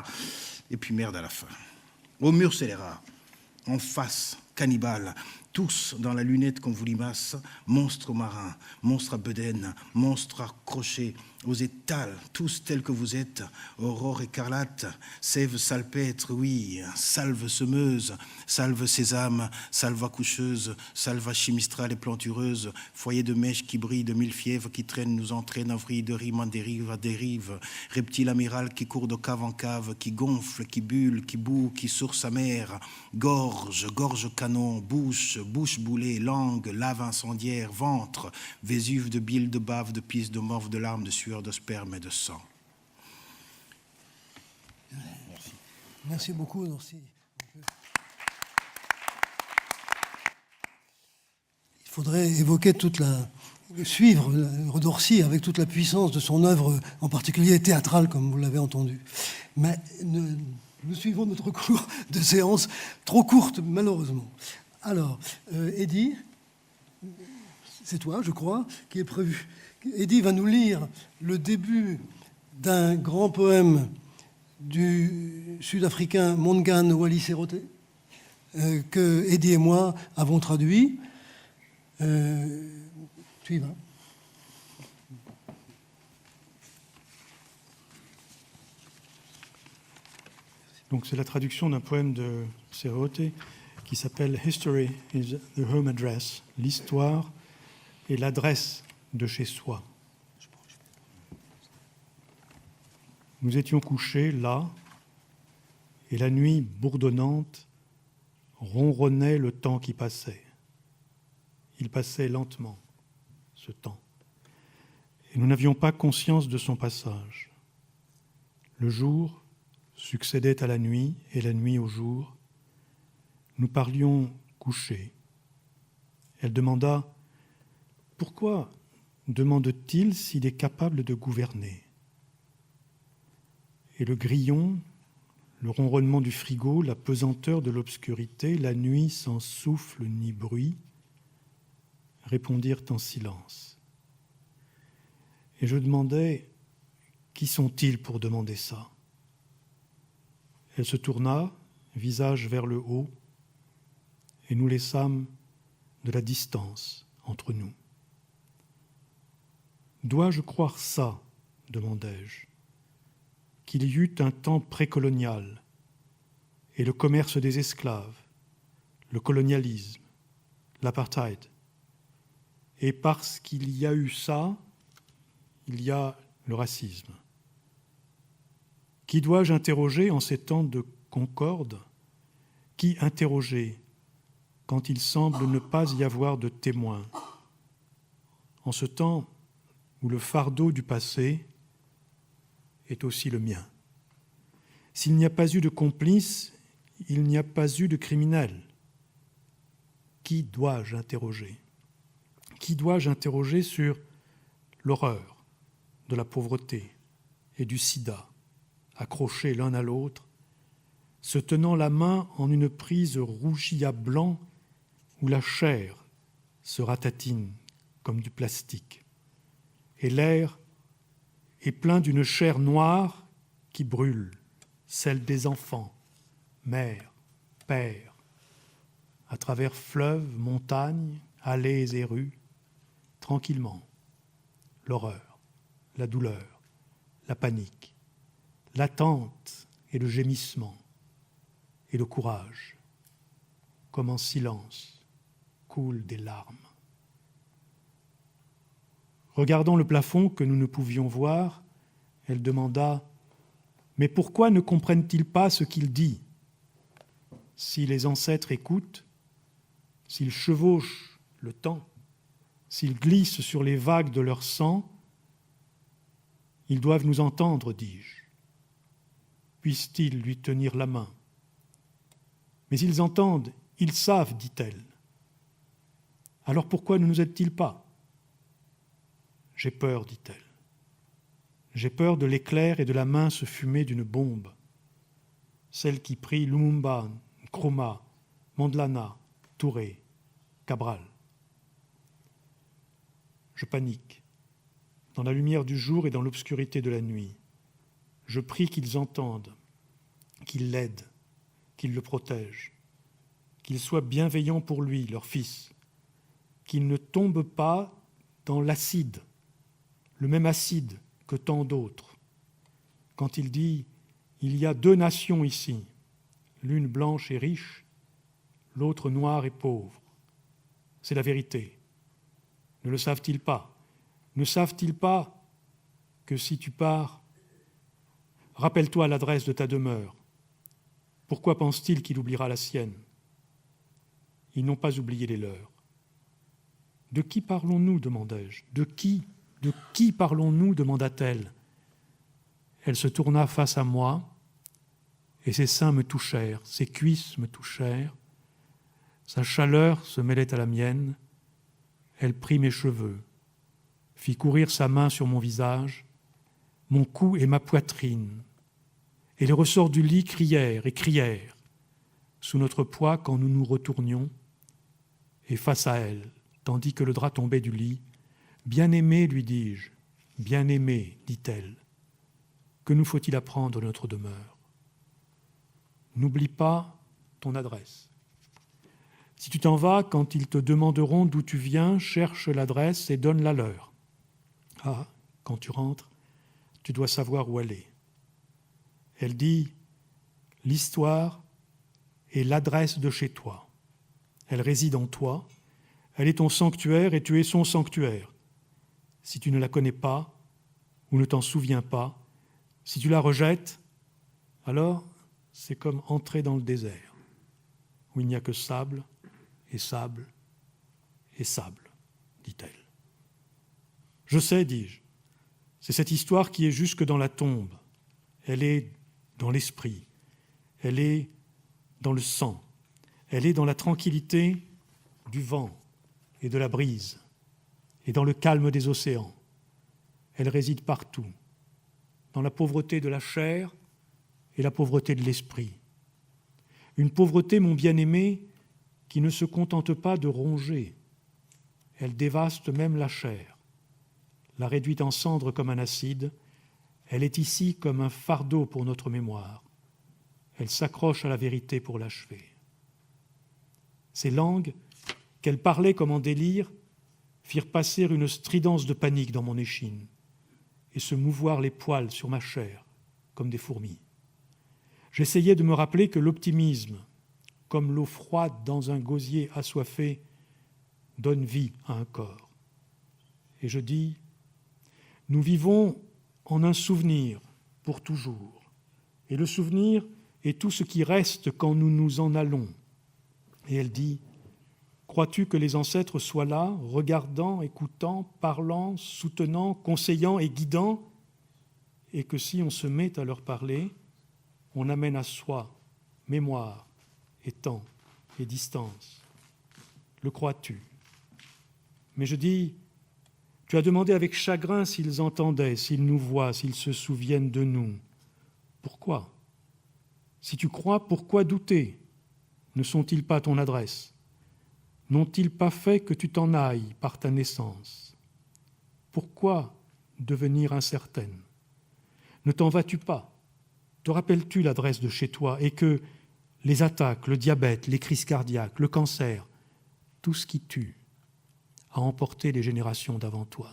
et puis merde à la fin. Au mur, c'est les rats. En face, cannibales, tous dans la lunette qu'on vous limace, monstres marins, monstres à bedaine, monstres à crochet, aux étals, tous tels que vous êtes, aurore écarlate, sève salpêtre, oui, salve semeuse, salve sésame, salve accoucheuse, salve chimistrale et plantureuse, foyer de mèches qui brille de mille fièvres qui traînent, nous entraînent en vrille de rime en dérive à dérive, reptile amiral qui court de cave en cave, qui gonfle, qui bulle, qui boue, qui source amère, gorge, gorge canon, bouche, bouche boulée, langue, lave incendiaire, ventre, Vésuve de bile, de bave, de pisse, de morve, de larmes, de sueur, de sperme et de sang. Merci beaucoup, Dorcy. Il faudrait évoquer suivre Dorcy avec toute la puissance de son œuvre, en particulier théâtrale, comme vous l'avez entendu. Mais nous suivons notre cours de séance, trop courte, malheureusement. Alors, Eddy, c'est toi, je crois, qui est prévu. Eddy va nous lire le début d'un grand poème du Sud-Africain Mongane Wally Serote, que Eddy et moi avons traduit. Tu y vas. Donc c'est la traduction d'un poème de Serote qui s'appelle « History is the home address », l'histoire et l'adresse de chez soi. Nous étions couchés là, et la nuit bourdonnante ronronnait le temps qui passait. Il passait lentement, ce temps, et nous n'avions pas conscience de son passage. Le jour succédait à la nuit, et la nuit au jour. Nous parlions couchés. Elle demanda « Pourquoi demande-t-il s'il est capable de gouverner ?» Et le grillon, le ronronnement du frigo, la pesanteur de l'obscurité, la nuit sans souffle ni bruit, répondirent en silence. Et je demandais « Qui sont-ils pour demander ça ?» Elle se tourna, visage vers le haut, et nous laissâmes de la distance entre nous. « Dois-je croire ça ?» demandai-je. « Qu'il y eut un temps précolonial, et le commerce des esclaves, le colonialisme, l'apartheid. Et parce qu'il y a eu ça, il y a le racisme. Qui dois-je interroger en ces temps de concorde ? Qui interroger quand il semble ne pas y avoir de témoins ? En ce temps où le fardeau du passé est aussi le mien. S'il n'y a pas eu de complice, il n'y a pas eu de criminel. Qui dois-je interroger ? Qui dois-je interroger sur l'horreur de la pauvreté et du sida, accrochés l'un à l'autre, se tenant la main en une prise rougie à blanc où la chair se ratatine comme du plastique, et l'air est plein d'une chair noire qui brûle, celle des enfants, mères, pères, à travers fleuves, montagnes, allées et rues, tranquillement, l'horreur, la douleur, la panique, l'attente et le gémissement, et le courage, comme en silence, coulent des larmes. Regardant le plafond que nous ne pouvions voir, elle demanda « Mais pourquoi ne comprennent-ils pas ce qu'il dit ? Si les ancêtres écoutent, s'ils chevauchent le temps, s'ils glissent sur les vagues de leur sang, ils doivent nous entendre, dis-je. puissent-ils lui tenir la main. Mais ils entendent, ils savent, dit-elle. Alors pourquoi ne nous aident-ils pas? J'ai peur, dit-elle. J'ai peur de l'éclair et de la mince fumée d'une bombe, celle qui prie Lumumba, Nkrumah, Mandlana, Touré, Cabral. Je panique. Dans la lumière du jour et dans l'obscurité de la nuit, je prie qu'ils entendent, qu'ils l'aident, qu'ils le protègent, qu'ils soient bienveillants pour lui, leur fils, qu'il ne tombe pas dans l'acide, le même acide que tant d'autres. Quand il dit « Il y a 2 nations ici, l'une blanche et riche, l'autre noire et pauvre », c'est la vérité. Ne le savent-ils pas? Ne savent-ils pas que si tu pars, rappelle-toi l'adresse de ta demeure. Pourquoi pense-t-il qu'il oubliera la sienne? Ils n'ont pas oublié les leurs. De qui parlons-nous? Demandai-je. De qui parlons-nous? Demanda-t-elle. Elle se tourna face à moi et ses seins me touchèrent, ses cuisses me touchèrent. Sa chaleur se mêlait à la mienne. Elle prit mes cheveux, fit courir sa main sur mon visage, mon cou et ma poitrine. Et les ressorts du lit crièrent et crièrent sous notre poids quand nous nous retournions. Et face à elle, tandis que le drap tombait du lit, « Bien-aimé, lui dis-je, bien-aimé, dit-elle, que nous faut-il apprendre de notre demeure? N'oublie pas ton adresse. Si tu t'en vas, quand ils te demanderont d'où tu viens, cherche l'adresse et donne-la leur. Ah, quand tu rentres, tu dois savoir où aller. » Elle dit « L'histoire est l'adresse de chez toi. Elle réside en toi. Elle est ton sanctuaire et tu es son sanctuaire. Si tu ne la connais pas ou ne t'en souviens pas, si tu la rejettes, alors c'est comme entrer dans le désert, où il n'y a que sable et sable et sable, dit-elle. Je sais, dis-je, c'est cette histoire qui est jusque dans la tombe. Elle est dans l'esprit, elle est dans le sang, elle est dans la tranquillité du vent et de la brise, et dans le calme des océans. Elle réside partout, dans la pauvreté de la chair et la pauvreté de l'esprit. Une pauvreté, mon bien-aimé, qui ne se contente pas de ronger. Elle dévaste même la chair, la réduit en cendres comme un acide. Elle est ici comme un fardeau pour notre mémoire. Elle s'accroche à la vérité pour l'achever. Ces langues, qu'elle parlait comme en délire, firent passer une stridence de panique dans mon échine et se mouvoir les poils sur ma chair comme des fourmis. J'essayais de me rappeler que l'optimisme, comme l'eau froide dans un gosier assoiffé, donne vie à un corps. Et je dis, nous vivons en un souvenir pour toujours. Et le souvenir est tout ce qui reste quand nous nous en allons. Et elle dit, crois-tu que les ancêtres soient là, regardant, écoutant, parlant, soutenant, conseillant et guidant, et que si on se met à leur parler, on amène à soi mémoire et temps et distance? Le crois-tu? Mais je dis, tu as demandé avec chagrin s'ils entendaient, s'ils nous voient, s'ils se souviennent de nous. Pourquoi? Si tu crois, pourquoi douter? Ne sont-ils pas ton adresse? N'ont-ils pas fait que tu t'en ailles par ta naissance? Pourquoi devenir incertaine? Ne t'en vas-tu pas? Te rappelles-tu l'adresse de chez toi et que les attaques, le diabète, les crises cardiaques, le cancer, tout ce qui tue, a emporté les générations d'avant toi?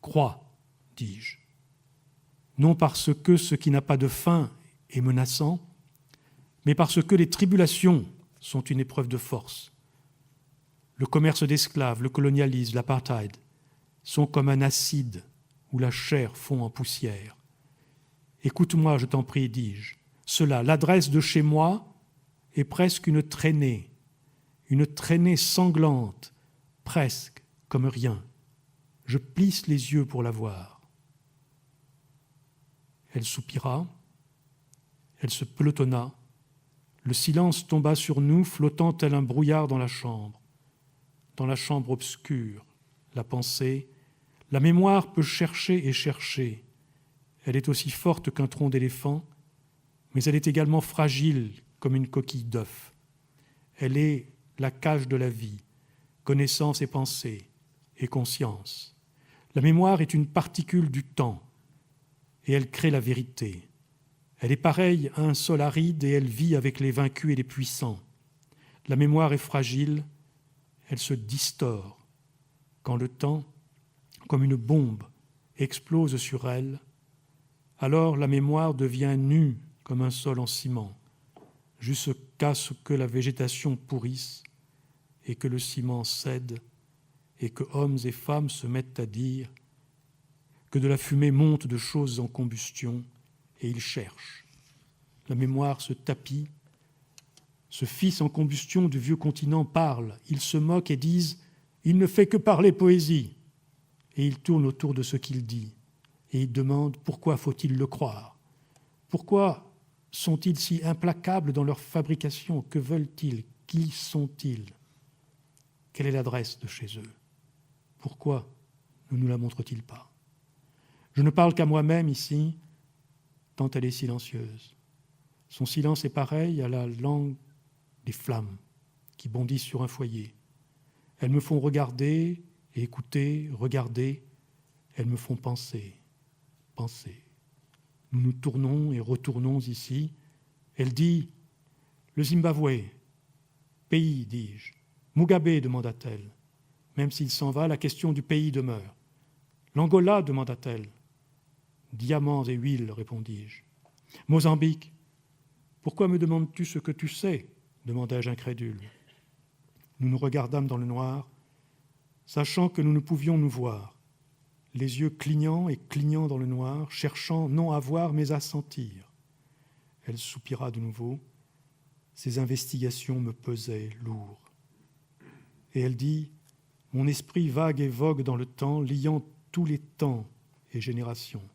Crois, dis-je, non parce que ce qui n'a pas de fin est menaçant, mais parce que les tribulations sont une épreuve de force. Le commerce d'esclaves, le colonialisme, l'apartheid sont comme un acide où la chair fond en poussière. Écoute-moi, je t'en prie, dis-je, cela, l'adresse de chez moi est presque une traînée sanglante, presque comme rien. Je plisse les yeux pour la voir. Elle soupira, Elle se pelotonna. Le silence tomba sur nous, flottant tel un brouillard dans la chambre. Dans la chambre obscure, la pensée, la mémoire peut chercher et chercher. Elle est aussi forte qu'un tronc d'éléphant, mais elle est également fragile comme une coquille d'œuf. Elle est la cage de la vie, connaissance et pensée, et conscience. La mémoire est une particule du temps, et elle crée la vérité. Elle est pareille à un sol aride et elle vit avec les vaincus et les puissants. La mémoire est fragile, elle se distord. Quand le temps, comme une bombe, explose sur elle, alors la mémoire devient nue comme un sol en ciment, jusqu'à ce que la végétation pourrisse et que le ciment cède et que hommes et femmes se mettent à dire que de la fumée monte de choses en combustion et ils cherchent. La mémoire se tapit. Ce fils en combustion du vieux continent parle. Ils se moquent et disent « Il ne fait que parler poésie ». Et ils tournent autour de ce qu'il dit. Et ils demandent « Pourquoi faut-il le croire ? Pourquoi sont-ils si implacables dans leur fabrication ? Que veulent-ils ? Qui sont-ils ? Quelle est l'adresse de chez eux ? Pourquoi ne nous la montre-t-il pas ? Je ne parle qu'à moi-même ici, tant elle est silencieuse. Son silence est pareil à la langue des flammes qui bondissent sur un foyer. Elles me font regarder et écouter, regarder. Elles me font penser, penser. Nous nous tournons et retournons ici. Elle dit « Le Zimbabwe, pays, dis-je. Mugabe, demanda-t-elle. Même s'il s'en va, la question du pays demeure. L'Angola, demanda-t-elle. Diamants et huile, répondis-je. Mozambique. Pourquoi me demandes-tu ce que tu sais ? Demandai-je incrédule. Nous nous regardâmes dans le noir, sachant que nous ne pouvions nous voir, les yeux clignant et clignant dans le noir, cherchant non à voir mais à sentir. Elle soupira de nouveau. Ces investigations me pesaient lourd. Et elle dit « Mon esprit vague et vogue dans le temps, liant tous les temps et générations.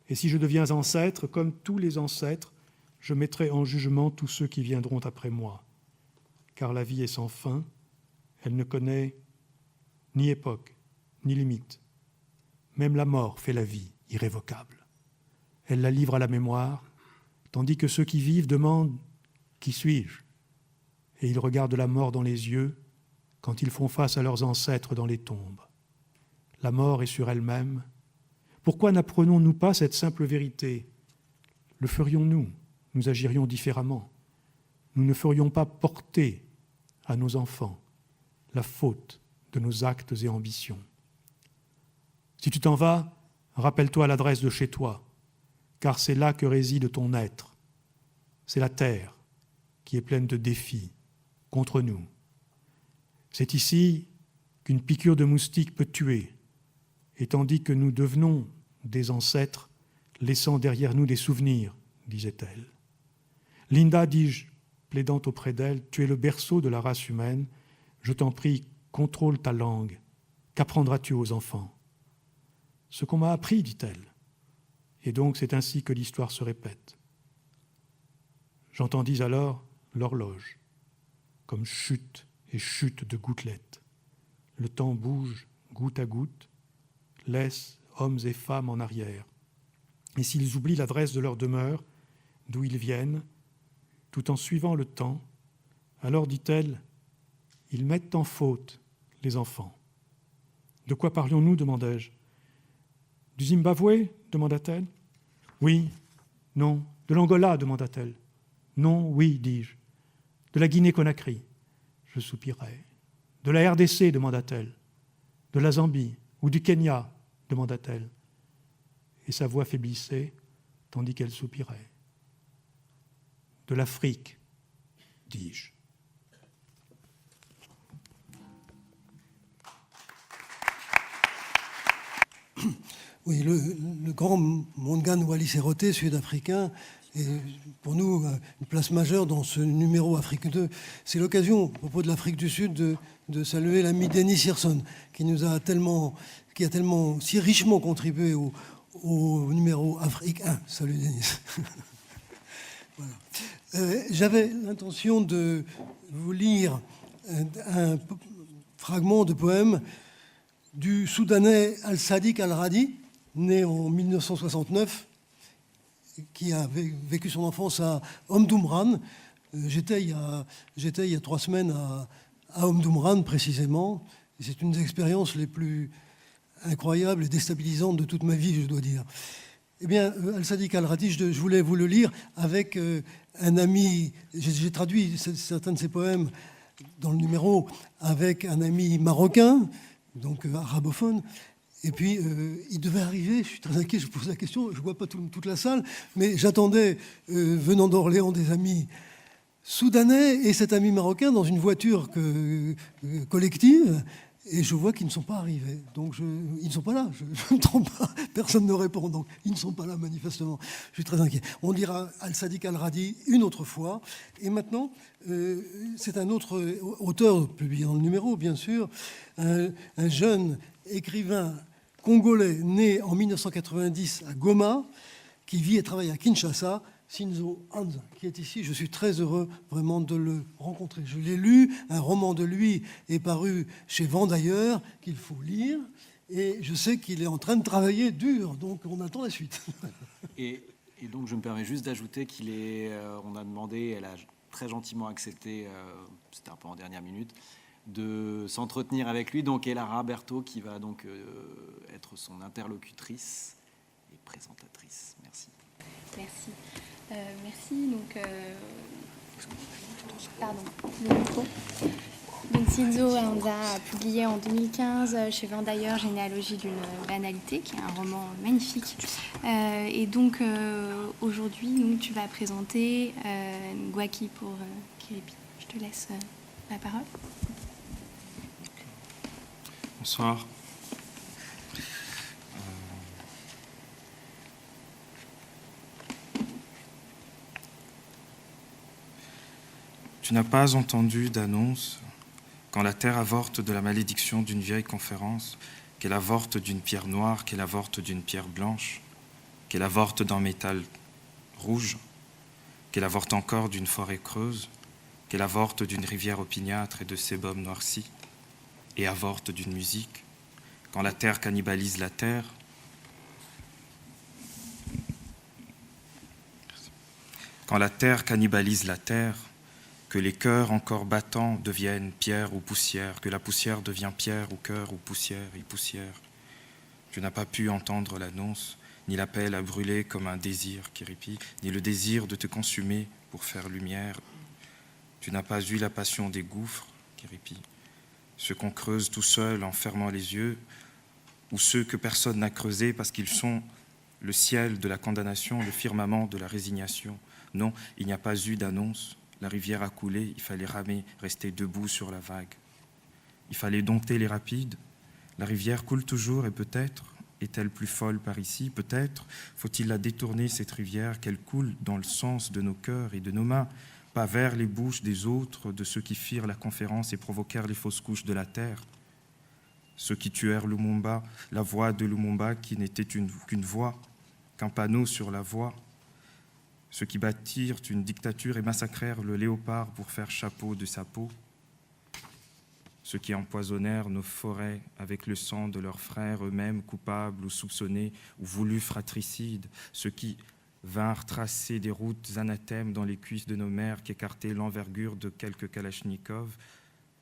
Et si je deviens ancêtre, comme tous les ancêtres, je mettrai en jugement tous ceux qui viendront après moi. Car la vie est sans fin, elle ne connaît ni époque, ni limite. Même la mort fait la vie irrévocable. Elle la livre à la mémoire, tandis que ceux qui vivent demandent « Qui suis-je » et ils regardent la mort dans les yeux quand ils font face à leurs ancêtres dans les tombes. La mort est sur elle-même. Pourquoi n'apprenons-nous pas cette simple vérité ? Le ferions-nous ? Nous agirions différemment. Nous ne ferions pas porter à nos enfants la faute de nos actes et ambitions. Si tu t'en vas, rappelle-toi l'adresse de chez toi, car c'est là que réside ton être. C'est la terre qui est pleine de défis contre nous. C'est ici qu'une piqûre de moustique peut tuer, et tandis que nous devenons des ancêtres, laissant derrière nous des souvenirs, disait-elle. Linda, dis-je, plaidant auprès d'elle, tu es le berceau de la race humaine, je t'en prie, contrôle ta langue, qu'apprendras-tu aux enfants ? Ce qu'on m'a appris, dit-elle, et donc c'est ainsi que l'histoire se répète. J'entendis alors l'horloge, comme chute et chute de gouttelettes. Le temps bouge goutte à goutte, laisse hommes et femmes en arrière. Et s'ils oublient l'adresse de leur demeure, d'où ils viennent, tout en suivant le temps, alors, dit-elle, ils mettent en faute les enfants. De quoi parlions-nous ? Demandai-je. Du Zimbabwe ? Demanda-t-elle. Oui, non. De l'Angola ? Demanda-t-elle. Non, oui, dis-je. De la Guinée-Conakry ? Je soupirai. De la RDC ? Demanda-t-elle. De la Zambie ou du Kenya ? Demanda-t-elle. Et sa voix faiblissait, tandis qu'elle soupirait. De l'Afrique, dis-je. Oui, le grand Mondgane Wallis Serote, sud-africain, est pour nous une place majeure dans ce numéro Afrique 2. C'est l'occasion, à propos de l'Afrique du Sud, de saluer l'ami Denis Searson, qui a tellement si richement contribué au numéro Afrique 1. Salut Denis. Voilà. J'avais l'intention de vous lire un fragment de poème du Soudanais Al-Sadiq Al-Radi, né en 1969, qui a vécu son enfance à Omdurman. J'étais il y a 3 semaines à Omdurman précisément. C'est une des expériences les plus incroyables et déstabilisantes de toute ma vie, je dois dire. Eh bien, Al-Sadiq Al-Radi, je voulais vous le lire avec un ami. J'ai traduit certains de ses poèmes dans le numéro avec un ami marocain, donc arabophone. Et puis, il devait arriver, je suis très inquiet, je pose la question, je ne vois pas toute la salle, mais j'attendais, venant d'Orléans, des amis soudanais et cet ami marocain dans une voiture collective, et je vois qu'ils ne sont pas arrivés. Donc, ils ne sont pas là, je ne me trompe pas, personne ne répond, donc ils ne sont pas là manifestement. Je suis très inquiet. On dira Al-Sadiq Al-Radi une autre fois. Et maintenant, c'est un autre auteur, publié dans le numéro, bien sûr, un jeune écrivain congolais né en 1990 à Goma, qui vit et travaille à Kinshasa, Sinzo Anza, qui est ici. Je suis très heureux vraiment de le rencontrer. Je l'ai lu, un roman de lui est paru chez Vendailleurs, qu'il faut lire, et je sais qu'il est en train de travailler dur, donc on attend la suite. Et donc je me permets juste d'ajouter qu'il est, on a demandé, elle a très gentiment accepté, c'était un peu en dernière minute, de s'entretenir avec lui. Donc Elara Berthaud qui va donc être son interlocutrice et présentatrice. Merci. Merci. Merci. Donc, pardon, le micro. Donc Sinzo Anza a publié en 2015 chez Vendailleurs Généalogie d'une banalité, qui est un roman magnifique. Et donc aujourd'hui, nous, tu vas présenter Ngwaki pour Kiripi. Je te laisse la parole. Bonsoir. Tu n'as pas entendu d'annonce quand la terre avorte de la malédiction d'une vieille conférence, qu'elle avorte d'une pierre noire, qu'elle avorte d'une pierre blanche, qu'elle avorte d'un métal rouge, qu'elle avorte encore d'une forêt creuse, qu'elle avorte d'une rivière opiniâtre et de sébum noirci, et avorte d'une musique, quand la terre cannibalise la terre, quand la terre cannibalise la terre, que les cœurs encore battants deviennent pierre ou poussière, que la poussière devient pierre ou cœur ou poussière et poussière. Tu n'as pas pu entendre l'annonce, ni l'appel à brûler comme un désir, Kiripi, ni le désir de te consumer pour faire lumière. Tu n'as pas eu la passion des gouffres, Kiripi, ceux qu'on creuse tout seul en fermant les yeux, ou ceux que personne n'a creusés parce qu'ils sont le ciel de la condamnation, le firmament de la résignation. Non, il n'y a pas eu d'annonce. La rivière a coulé, il fallait ramer, rester debout sur la vague. Il fallait dompter les rapides. La rivière coule toujours et peut-être est-elle plus folle par ici. Peut-être faut-il la détourner, cette rivière, qu'elle coule dans le sens de nos cœurs et de nos mains, pas vers les bouches des autres, de ceux qui firent la conférence et provoquèrent les fausses couches de la terre. Ceux qui tuèrent Lumumba, la voix de Lumumba qui n'était qu'une voix, qu'un panneau sur la voie. Ceux qui bâtirent une dictature et massacrèrent le léopard pour faire chapeau de sa peau. Ceux qui empoisonnèrent nos forêts avec le sang de leurs frères, eux-mêmes coupables ou soupçonnés ou voulus fratricides. Ceux qui vinrent tracer des routes anathèmes dans les cuisses de nos mères qu'écartait l'envergure de quelques kalachnikovs.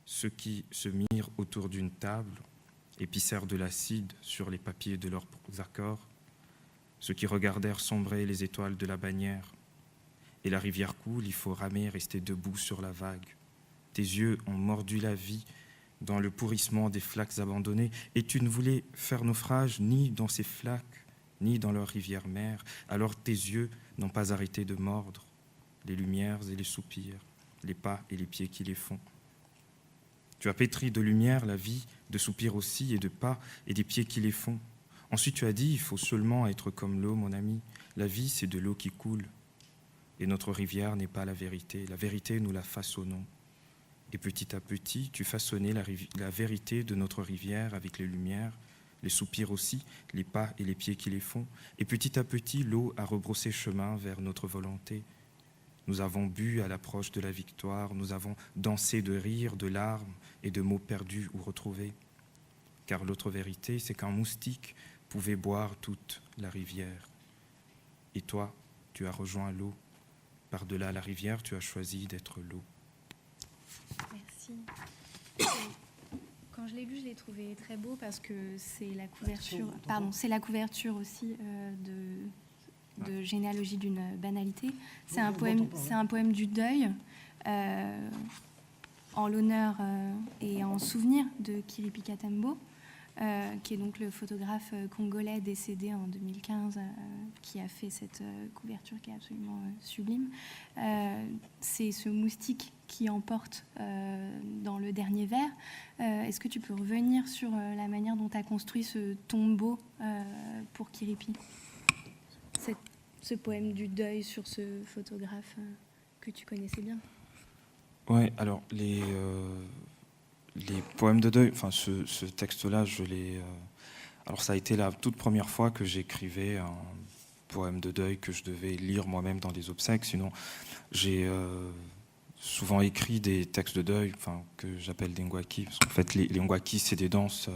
Ceux qui se mirent autour d'une table et pissèrent de l'acide sur les papiers de leurs accords. Ceux qui regardèrent sombrer les étoiles de la bannière. Et la rivière coule, il faut ramer, rester debout sur la vague. Tes yeux ont mordu la vie dans le pourrissement des flaques abandonnées, et tu ne voulais faire naufrage ni dans ces flaques, ni dans leur rivière mère. Alors tes yeux n'ont pas arrêté de mordre les lumières et les soupirs, les pas et les pieds qui les font. Tu as pétri de lumière la vie, de soupirs aussi, et de pas et des pieds qui les font. Ensuite tu as dit, il faut seulement être comme l'eau, mon ami. La vie, c'est de l'eau qui coule. Et notre rivière n'est pas la vérité. La vérité, nous la façonnons. Et petit à petit, tu façonnais la vérité de notre rivière avec les lumières, les soupirs aussi, les pas et les pieds qui les font. Et petit à petit, l'eau a rebroussé chemin vers notre volonté. Nous avons bu à l'approche de la victoire, nous avons dansé de rires, de larmes et de mots perdus ou retrouvés. Car l'autre vérité, c'est qu'un moustique pouvait boire toute la rivière. Et toi, tu as rejoint l'eau. Par-delà la rivière, tu as choisi d'être l'eau. Merci. Quand je l'ai lu, je l'ai trouvé très beau parce que c'est la couverture. Pardon, c'est la couverture aussi de Généalogie d'une banalité. C'est un poème du deuil en l'honneur et en souvenir de Kiripi Katembo, qui est donc le photographe congolais décédé en 2015, qui a fait cette couverture qui est absolument sublime. C'est ce moustique qui emporte dans le dernier vers. Est-ce que tu peux revenir sur la manière dont tu as construit ce tombeau pour Kiripi, ce poème du deuil sur ce photographe que tu connaissais bien? Ouais, alors les poèmes de deuil, enfin ce texte-là, je l'ai. Alors ça a été la toute première fois que j'écrivais un poème de deuil que je devais lire moi-même dans les obsèques. Sinon, j'ai souvent écrit des textes de deuil, enfin que j'appelle des ngwaki, parce qu'en fait les ngwaki c'est des danses.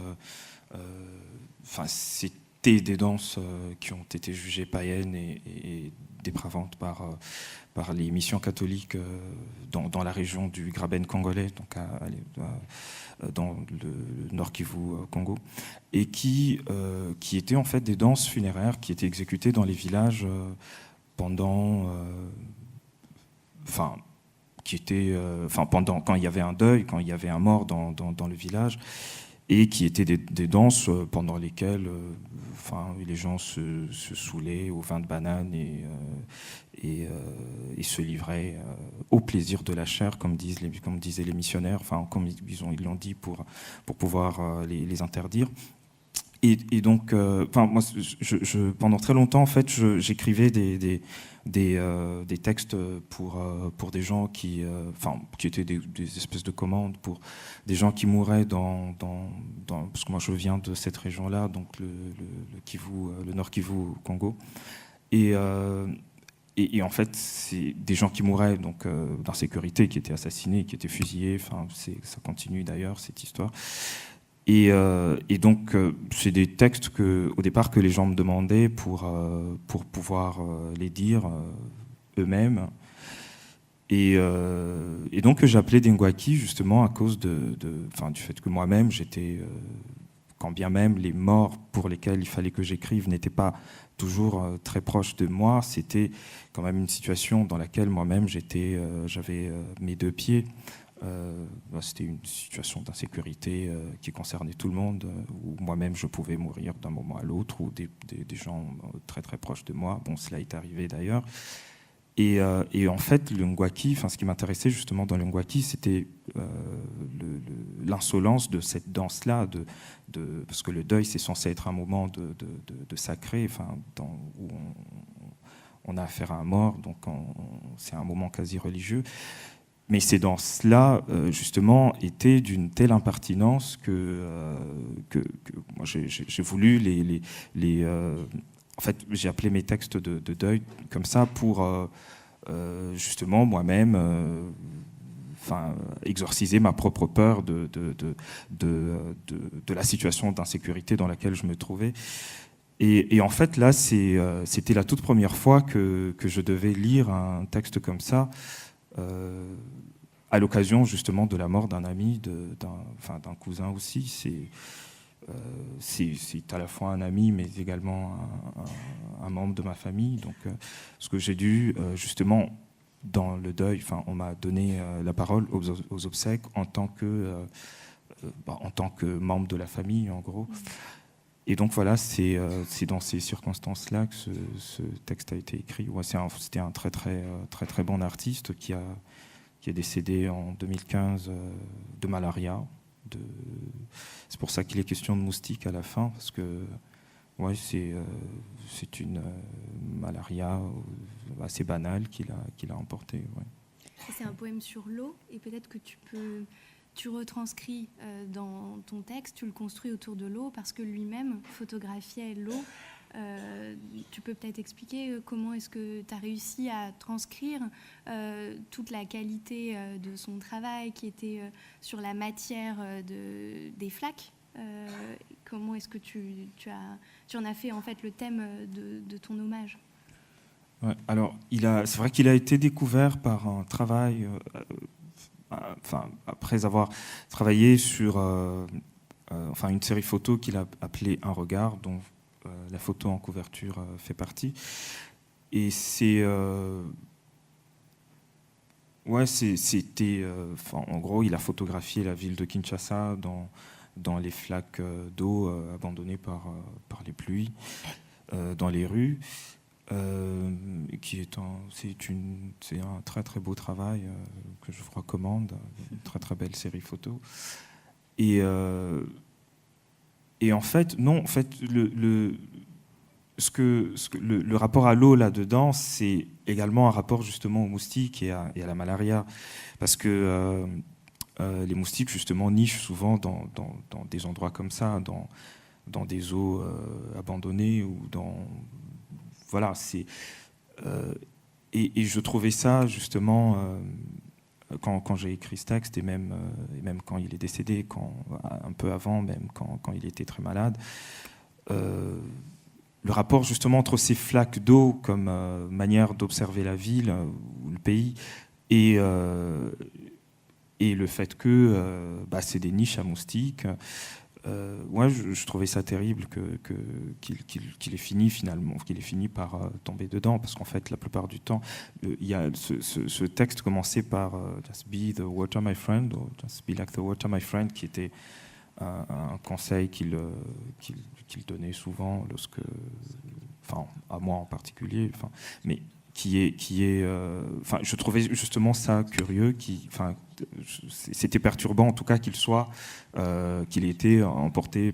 Enfin c'était des danses qui ont été jugées païennes et dépravantes par les missions catholiques dans la région du Graben congolais, donc dans le Nord Kivu, Congo, et qui étaient en fait des danses funéraires qui étaient exécutées dans les villages pendant quand il y avait un deuil, quand il y avait un mort dans le village, et qui étaient des danses pendant lesquelles les gens se saoulaient au vin de banane et se livraient au plaisir de la chair, comme disaient les missionnaires, comme ils l'ont dit pour pouvoir les interdire. Et donc, moi, pendant très longtemps, en fait, j'écrivais des textes pour des gens qui étaient des espèces de commandes pour des gens qui mouraient parce que moi je viens de cette région-là, donc le Nord Kivu, Congo, et en fait c'est des gens qui mouraient donc d'insécurité, qui étaient assassinés, qui étaient fusillés. Ça continue d'ailleurs cette histoire. Et donc, c'est des textes au départ que les gens me demandaient pour pouvoir les dire eux-mêmes. Et donc, j'appelais des ngwaki justement à cause du fait que moi-même, j'étais, quand bien même les morts pour lesquels il fallait que j'écrive n'étaient pas toujours très proches de moi, c'était quand même une situation dans laquelle moi-même j'avais mes deux pieds. C'était une situation d'insécurité qui concernait tout le monde, où moi-même je pouvais mourir d'un moment à l'autre, ou des gens très très proches de moi. Bon, cela est arrivé d'ailleurs. Et en fait, le ngwaki, ce qui m'intéressait justement dans le ngwaki, c'était l'insolence de cette danse-là, parce que le deuil, c'est censé être un moment de sacré, où on a affaire à un mort, donc c'est un moment quasi religieux. Mais ces danses-là, justement, étaient d'une telle impertinence que moi, j'ai voulu en fait, j'ai appelé mes textes de deuil comme ça pour, justement, moi-même, exorciser ma propre peur de la situation d'insécurité dans laquelle je me trouvais. Et en fait, là, c'était la toute première fois que je devais lire un texte comme ça, à l'occasion justement de la mort d'un ami, d'un cousin aussi. C'est à la fois un ami, mais également un membre de ma famille. Donc, ce que j'ai dû justement dans le deuil, on m'a donné la parole aux obsèques en tant que membre de la famille, en gros. Et donc voilà, c'est dans ces circonstances-là que ce texte a été écrit. Ouais, c'était un très très très très bon artiste qui est décédé en 2015 de malaria. C'est pour ça qu'il est question de moustique à la fin, parce que ouais, c'est une malaria assez banale qu'il a emportée. Ouais. C'est un poème sur l'eau, et peut-être que tu retranscris dans ton texte, tu le construis autour de l'eau, parce que lui-même photographiait l'eau Tu peux peut-être expliquer comment est-ce que tu as réussi à transcrire toute la qualité de son travail qui était sur la matière des flaques. Comment est-ce que tu en as fait en fait le thème de ton hommage? Ouais, alors, c'est vrai qu'il a été découvert par un travail, après avoir travaillé sur une série photo qu'il a appelée Un regard, dont la photo en couverture fait partie. Et en gros, il a photographié la ville de Kinshasa dans les flaques d'eau abandonnées par les pluies, dans les rues. C'est un très très beau travail que je vous recommande, une très très belle série photo. Et en fait, non, en fait, le rapport à l'eau là-dedans, c'est également un rapport justement aux moustiques et à la malaria, parce que les moustiques justement nichent souvent dans des endroits comme ça, dans des eaux abandonnées ou voilà, et je trouvais ça justement quand j'ai écrit ce texte et même quand il est décédé, un peu avant, même quand il était très malade, le rapport justement entre ces flaques d'eau comme manière d'observer la ville ou le pays et le fait que c'est des niches à moustiques. Je trouvais ça terrible qu'il ait fini finalement, qu'il ait fini par tomber dedans, parce qu'en fait, la plupart du temps, il y a ce texte commençait par Just be the water, my friend, ou Just be like the water, my friend, qui était un conseil qu'il donnait souvent à moi en particulier, mais je trouvais justement ça curieux, c'était perturbant en tout cas qu'il ait été emporté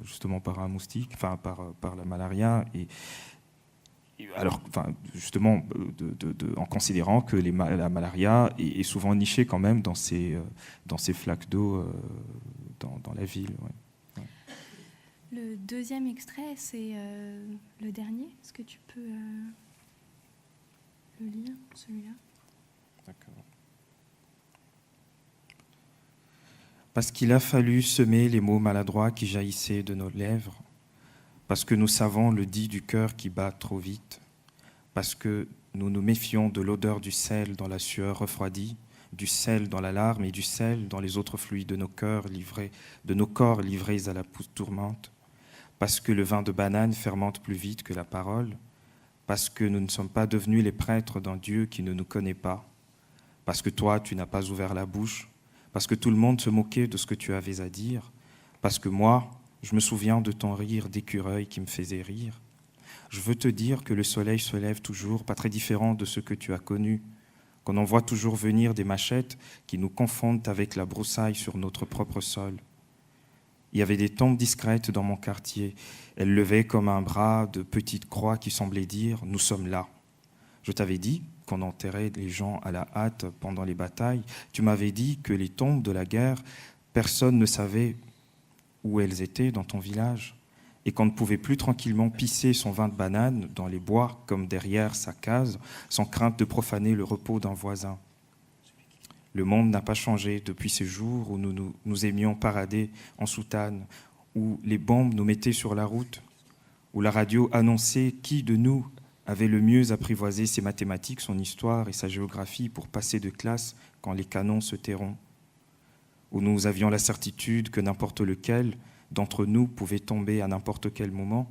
justement par un moustique, par la malaria, justement en considérant que la malaria est souvent nichée quand même dans ces flaques d'eau dans la ville. Ouais. Le deuxième extrait, c'est le dernier. Est-ce que tu peux le lire, celui-là? D'accord. Parce qu'il a fallu semer les mots maladroits qui jaillissaient de nos lèvres, parce que nous savons le dit du cœur qui bat trop vite, parce que nous nous méfions de l'odeur du sel dans la sueur refroidie, du sel dans la larme et du sel dans les autres fluides de nos corps livrés à la tourmente, parce que le vin de banane fermente plus vite que la parole, parce que nous ne sommes pas devenus les prêtres d'un Dieu qui ne nous connaît pas, parce que toi, tu n'as pas ouvert la bouche, parce que tout le monde se moquait de ce que tu avais à dire, parce que moi, je me souviens de ton rire d'écureuil qui me faisait rire. Je veux te dire que le soleil se lève toujours, pas très différent de ce que tu as connu, qu'on en voit toujours venir des machettes qui nous confondent avec la broussaille sur notre propre sol. Il y avait des tombes discrètes dans mon quartier. Elles levaient comme un bras de petites croix qui semblaient dire « Nous sommes là ». Je t'avais dit qu'on enterrait les gens à la hâte pendant les batailles. Tu m'avais dit que les tombes de la guerre, personne ne savait où elles étaient dans ton village, et qu'on ne pouvait plus tranquillement pisser son vin de banane dans les bois comme derrière sa case, sans crainte de profaner le repos d'un voisin. Le monde n'a pas changé depuis ces jours où nous aimions parader en soutane, où les bombes nous mettaient sur la route, où la radio annonçait qui de nous avait le mieux apprivoisé ses mathématiques, son histoire et sa géographie pour passer de classe quand les canons se tairont, où nous avions la certitude que n'importe lequel d'entre nous pouvait tomber à n'importe quel moment,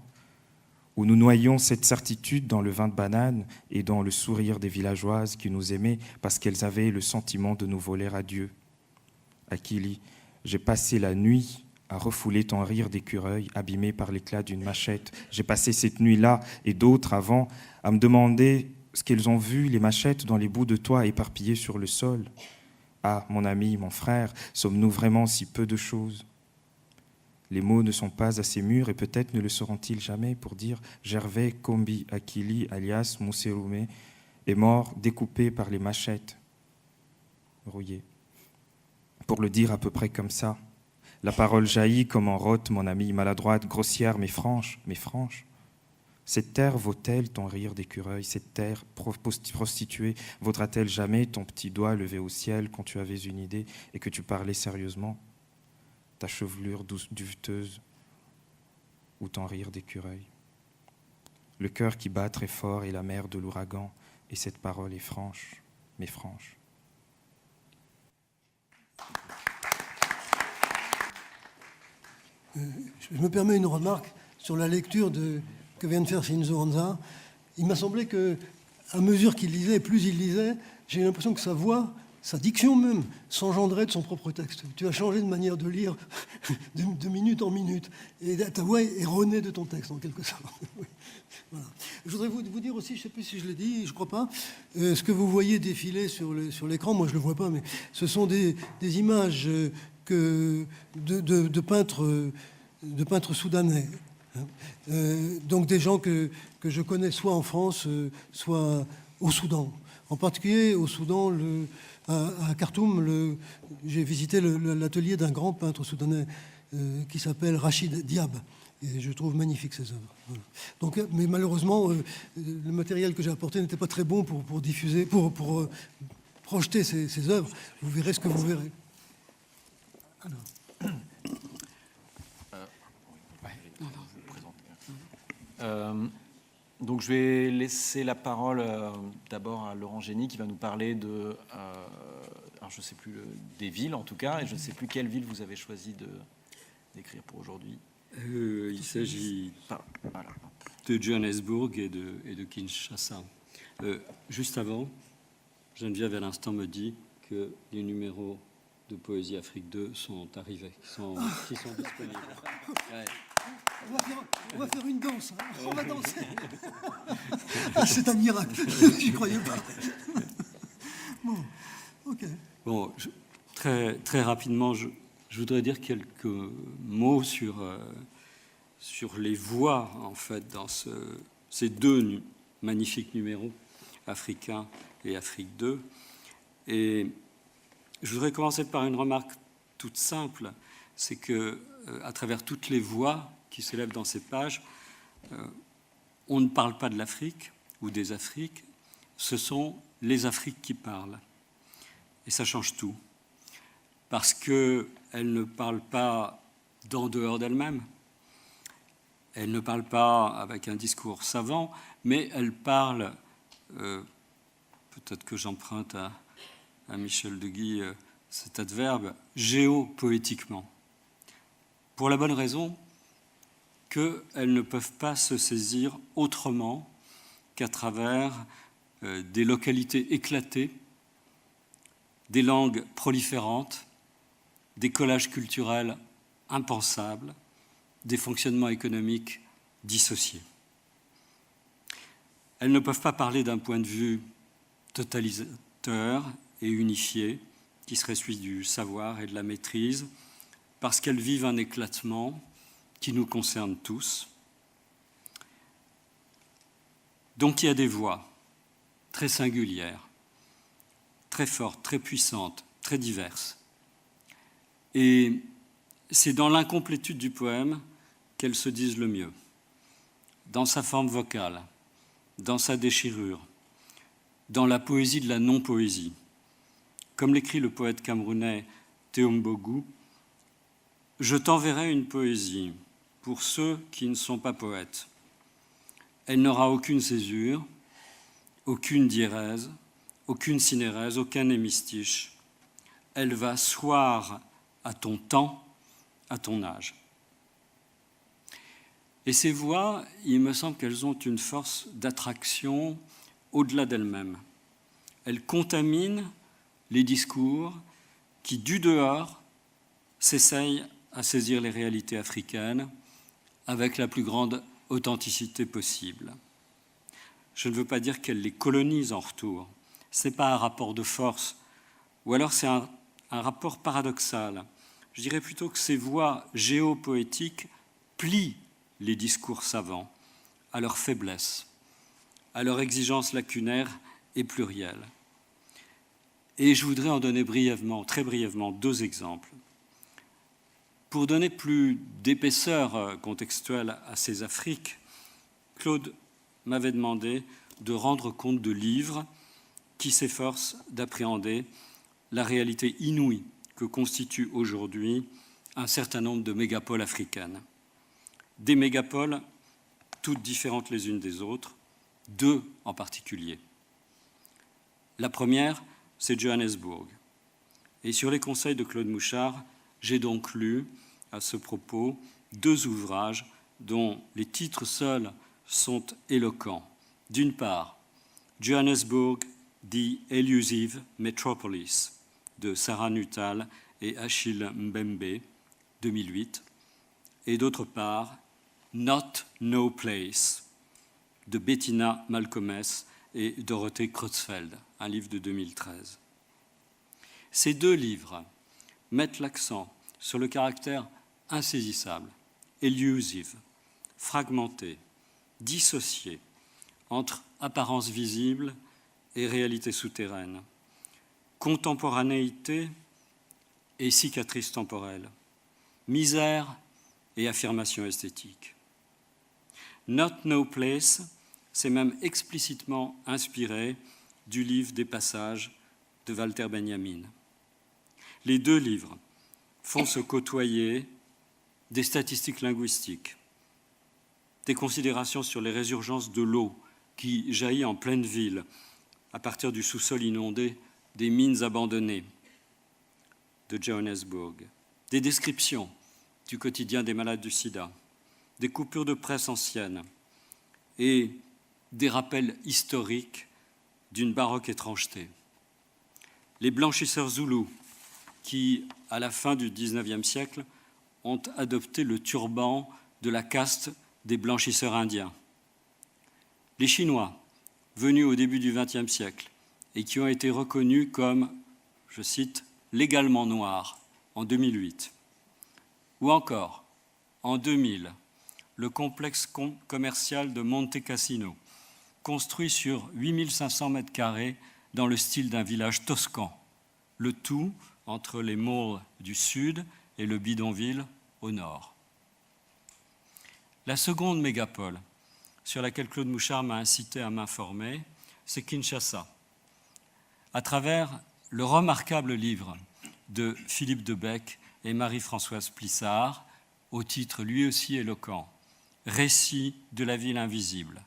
où nous noyions cette certitude dans le vin de banane et dans le sourire des villageoises qui nous aimaient parce qu'elles avaient le sentiment de nous voler à Dieu. Akili, j'ai passé la nuit à refouler ton rire d'écureuil abîmé par l'éclat d'une machette. J'ai passé cette nuit-là et d'autres avant à me demander ce qu'elles ont vu, les machettes, dans les bouts de toit éparpillés sur le sol. Ah, mon ami, mon frère, sommes-nous vraiment si peu de choses ? Les mots ne sont pas assez mûrs et peut-être ne le seront-ils jamais pour dire Gervais Kombi Akili alias Mousseroumé est mort découpé par les machettes rouillées. Pour le dire à peu près comme ça, La parole jaillit comme en rote, mon ami, maladroite, grossière, mais franche, mais franche. Cette terre vaut-elle ton rire d'écureuil? Cette terre prostituée vaudra-t-elle jamais ton petit doigt levé au ciel quand tu avais une idée et que tu parlais sérieusement? Ta chevelure duveteuse ou ton rire d'écureuil? Le cœur qui bat très fort est la mer de l'ouragan, et cette parole est franche, mais franche. Je me permets une remarque sur la lecture que vient de faire Shinzo Hanza. Il m'a semblé que, à mesure qu'il lisait, plus il lisait, j'ai l'impression que sa voix, sa diction même, s'engendrait de son propre texte. Tu as changé de manière de lire de minute en minute. Et ta voix est erronée de ton texte, en quelque sorte. Oui. Voilà. Je voudrais vous dire aussi, je ne sais plus si je l'ai dit, je ne crois pas, ce que vous voyez défiler sur l'écran, moi je ne le vois pas, mais ce sont des images de peintres soudanais. Donc des gens que je connais soit en France, soit au Soudan. En particulier au Soudan, à Khartoum, j'ai visité l'atelier d'un grand peintre soudanais qui s'appelle Rachid Diab. Et je trouve magnifique ces œuvres. Voilà. Donc, mais malheureusement, le matériel que j'ai apporté n'était pas très bon pour diffuser, pour projeter ces œuvres. Vous verrez ce que vous verrez. Donc je vais laisser la parole d'abord à Laurent Génie qui va nous parler de, alors je ne sais plus, des villes en tout cas, et je ne sais plus quelle ville vous avez choisi d'écrire pour aujourd'hui. Il s'agit de Johannesburg et de Kinshasa. Juste avant, Geneviève à l'instant me dit que les numéros de Poésie Afrique 2 sont arrivés, qui sont disponibles. Ouais. On va faire une danse, hein. On va danser. C'est un miracle, j'y croyais pas. Bon, ok. Bon, très rapidement, je voudrais dire quelques mots sur les voix, en fait, dans ces deux magnifiques numéros, Africain et Afrique 2. Et je voudrais commencer par une remarque toute simple, c'est que à travers toutes les voix qui s'élèvent dans ces pages, on ne parle pas de l'Afrique ou des Afriques, ce sont les Afriques qui parlent. Et ça change tout. Parce qu'elles ne parlent pas d'en dehors d'elles-mêmes, elles ne parlent pas avec un discours savant, mais elles parlent, peut-être que j'emprunte à Michel Deguy cet adverbe, géopoétiquement. Pour la bonne raison qu'elles ne peuvent pas se saisir autrement qu'à travers des localités éclatées, des langues proliférantes, des collages culturels impensables, des fonctionnements économiques dissociés. Elles ne peuvent pas parler d'un point de vue totalisateur et unifié, qui serait celui du savoir et de la maîtrise, parce qu'elles vivent un éclatement qui nous concerne tous. Donc il y a des voix très singulières, très fortes, très puissantes, très diverses. Et c'est dans l'incomplétude du poème qu'elles se disent le mieux, dans sa forme vocale, dans sa déchirure, dans la poésie de la non-poésie. Comme l'écrit le poète camerounais Théo Mbogu, « Je t'enverrai une poésie pour ceux qui ne sont pas poètes. Elle n'aura aucune césure, aucune diérèse, aucune synérèse, aucun hémistiche. Elle va soir à ton temps, à ton âge. » Et ces voix, il me semble qu'elles ont une force d'attraction au-delà d'elles-mêmes. Elles contaminent les discours qui, du dehors, s'essayent à saisir les réalités africaines avec la plus grande authenticité possible. Je ne veux pas dire qu'elles les colonisent en retour. Ce n'est pas un rapport de force, ou alors c'est un rapport paradoxal. Je dirais plutôt que ces voix géopoétiques plient les discours savants à leur faiblesse, à leur exigence lacunaire et plurielle. Et je voudrais en donner brièvement, très brièvement, deux exemples. Pour donner plus d'épaisseur contextuelle à ces Afriques, Claude m'avait demandé de rendre compte de livres qui s'efforcent d'appréhender la réalité inouïe que constitue aujourd'hui un certain nombre de mégapoles africaines. Des mégapoles toutes différentes les unes des autres, deux en particulier. La première, c'est Johannesburg. Et sur les conseils de Claude Mouchard, j'ai donc lu à ce propos deux ouvrages dont les titres seuls sont éloquents. D'une part, Johannesburg, The Elusive Metropolis, de Sarah Nuttall et Achille Mbembe, 2008, et d'autre part, Not No Place, de Bettina Malcolmès et Dorothée Creutzfeldt, un livre de 2013. Ces deux livres mettent l'accent sur le caractère insaisissable, elusive, fragmenté, dissocié entre apparence visible et réalité souterraine, contemporanéité et cicatrice temporelle, misère et affirmation esthétique. Not No Place s'est même explicitement inspiré du livre des passages de Walter Benjamin. Les deux livres font se côtoyer des statistiques linguistiques, des considérations sur les résurgences de l'eau qui jaillit en pleine ville à partir du sous-sol inondé des mines abandonnées de Johannesburg, des descriptions du quotidien des malades du sida, des coupures de presse anciennes et des rappels historiques d'une baroque étrangeté. Les blanchisseurs zoulous qui, à la fin du XIXe siècle, ont adopté le turban de la caste des blanchisseurs indiens. Les Chinois, venus au début du XXe siècle et qui ont été reconnus comme, je cite, légalement noirs en 2008. Ou encore, en 2000, le complexe commercial de Monte Cassino, construit sur 8500 mètres carrés dans le style d'un village toscan, le tout entre les malls du sud et le bidonville au nord. La seconde mégapole sur laquelle Claude Mouchard m'a incité à m'informer, c'est Kinshasa. À travers le remarquable livre de Philippe Debec et Marie-Françoise Plissard, au titre lui aussi éloquent, « Récit de la ville invisible »,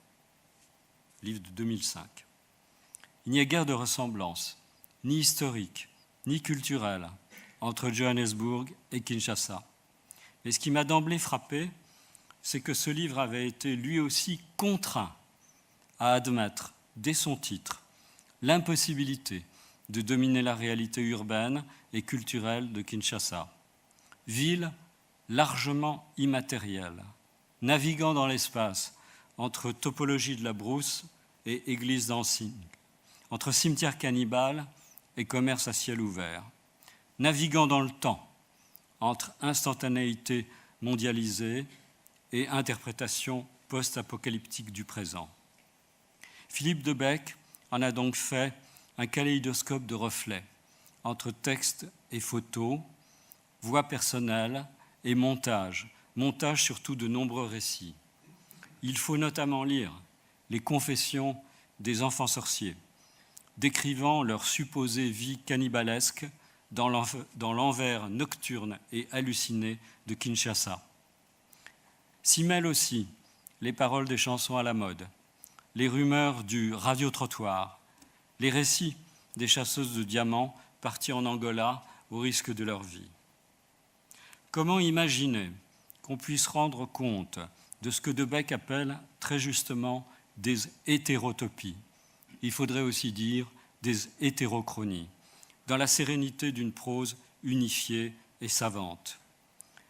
livre de 2005. Il n'y a guère de ressemblance, ni historique, ni culturelle, entre Johannesburg et Kinshasa. Mais ce qui m'a d'emblée frappé, c'est que ce livre avait été lui aussi contraint à admettre, dès son titre, l'impossibilité de dominer la réalité urbaine et culturelle de Kinshasa. Ville largement immatérielle, naviguant dans l'espace entre topologie de la brousse et église d'Ancing, entre cimetière cannibale et commerce à ciel ouvert, naviguant dans le temps entre instantanéité mondialisée et interprétation post-apocalyptique du présent. Philippe Debec en a donc fait un kaléidoscope de reflets entre texte et photos, voix personnelle et montage surtout de nombreux récits. Il faut notamment lire les confessions des enfants sorciers, décrivant leur supposée vie cannibalesque dans l'envers nocturne et halluciné de Kinshasa. S'y mêlent aussi les paroles des chansons à la mode, les rumeurs du radiotrottoir, les récits des chasseuses de diamants parties en Angola au risque de leur vie. Comment imaginer qu'on puisse rendre compte de ce que Debec appelle très justement des hétérotopies? Il faudrait aussi dire des hétérochronies, dans la sérénité d'une prose unifiée et savante.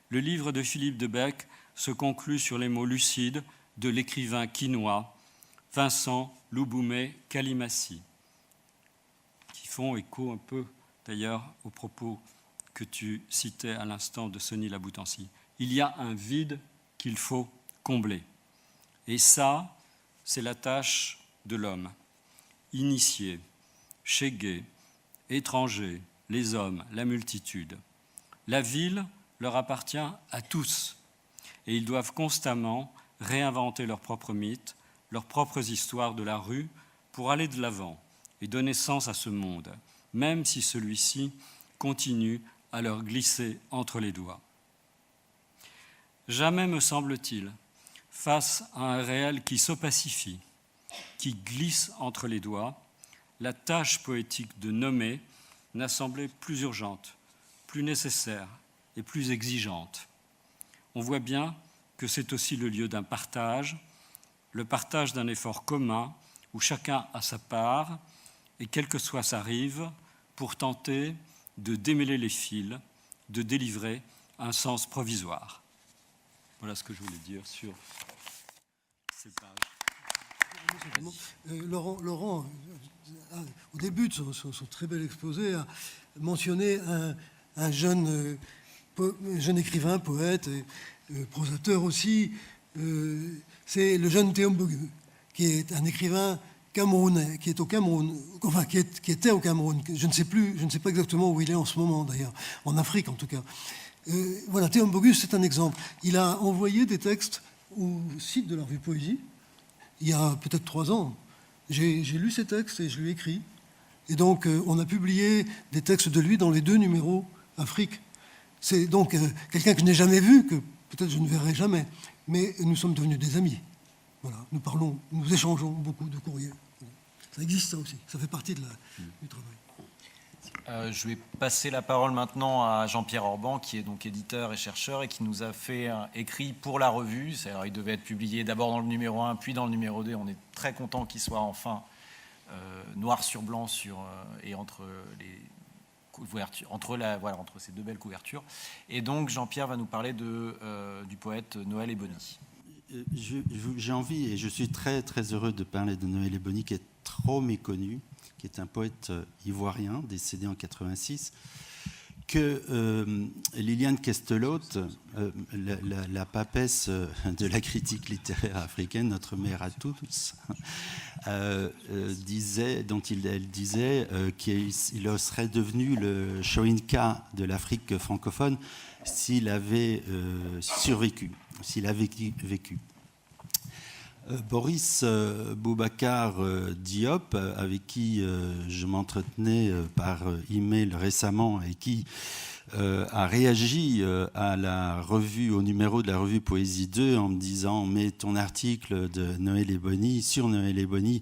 Le livre de Philippe Debec se conclut sur les mots lucides de l'écrivain quinois Vincent Lubumé Kalimassi, qui font écho un peu d'ailleurs aux propos que tu citais à l'instant de Sonny Laboutancy. Il y a un vide qu'il faut combler. Et ça, c'est la tâche de l'homme. Initié, chégué, étranger, les hommes, la multitude. La ville leur appartient à tous. Et ils doivent constamment réinventer leurs propres mythes, leurs propres histoires de la rue pour aller de l'avant et donner sens à ce monde, même si celui-ci continue à leur glisser entre les doigts. Jamais, me semble-t-il, face à un réel qui s'opacifie, qui glisse entre les doigts, la tâche poétique de nommer n'a semblé plus urgente, plus nécessaire et plus exigeante. On voit bien que c'est aussi le lieu d'un partage, le partage d'un effort commun où chacun a sa part et quelle que soit sa rive, pour tenter de démêler les fils, de délivrer un sens provisoire. Voilà ce que je voulais dire sur ces pages. Laurent, au début de son très bel exposé, a mentionné un jeune écrivain, poète, et prosateur aussi. C'est le jeune Théo Mbogui, qui est un écrivain camerounais, qui est au Cameroun, enfin qui était au Cameroun. Je ne sais pas exactement où il est en ce moment d'ailleurs, en Afrique en tout cas. Voilà, Théo Mbogui, c'est un exemple. Il a envoyé des textes au site de la revue Poésie, il y a peut-être 3 ans. J'ai lu ces textes et je lui ai écrit. Et donc, on a publié des textes de lui dans les 2 numéros Afrique. C'est donc quelqu'un que je n'ai jamais vu, que peut-être je ne verrai jamais. Mais nous sommes devenus des amis. Voilà, nous échangeons beaucoup de courriers. Ça existe, ça aussi. Ça fait partie du travail. Je vais passer la parole maintenant à Jean-Pierre Orban, qui est donc éditeur et chercheur et qui nous a fait écrit pour la revue. Il devait être publié d'abord dans le numéro 1, puis dans le numéro 2. On est très content qu'il soit enfin noir sur blanc et entre les couvertures, entre ces 2 belles couvertures. Et donc Jean-Pierre va nous parler du poète Noël Ebony. J'ai envie, et je suis très très heureux de parler de Noël Ebony, qui est trop méconnu, qui est un poète ivoirien, décédé en 86, que Liliane Castelot, la papesse de la critique littéraire africaine, notre mère à tous, elle disait qu'il serait devenu le Shoinka de l'Afrique francophone s'il avait survécu, s'il avait vécu. Boris Boubacar Diop, avec qui je m'entretenais par email récemment et qui a réagi à la revue, au numéro de la revue Poésie 2 en me disant « Mais ton article de Noël Ebony, sur Noël Ebony,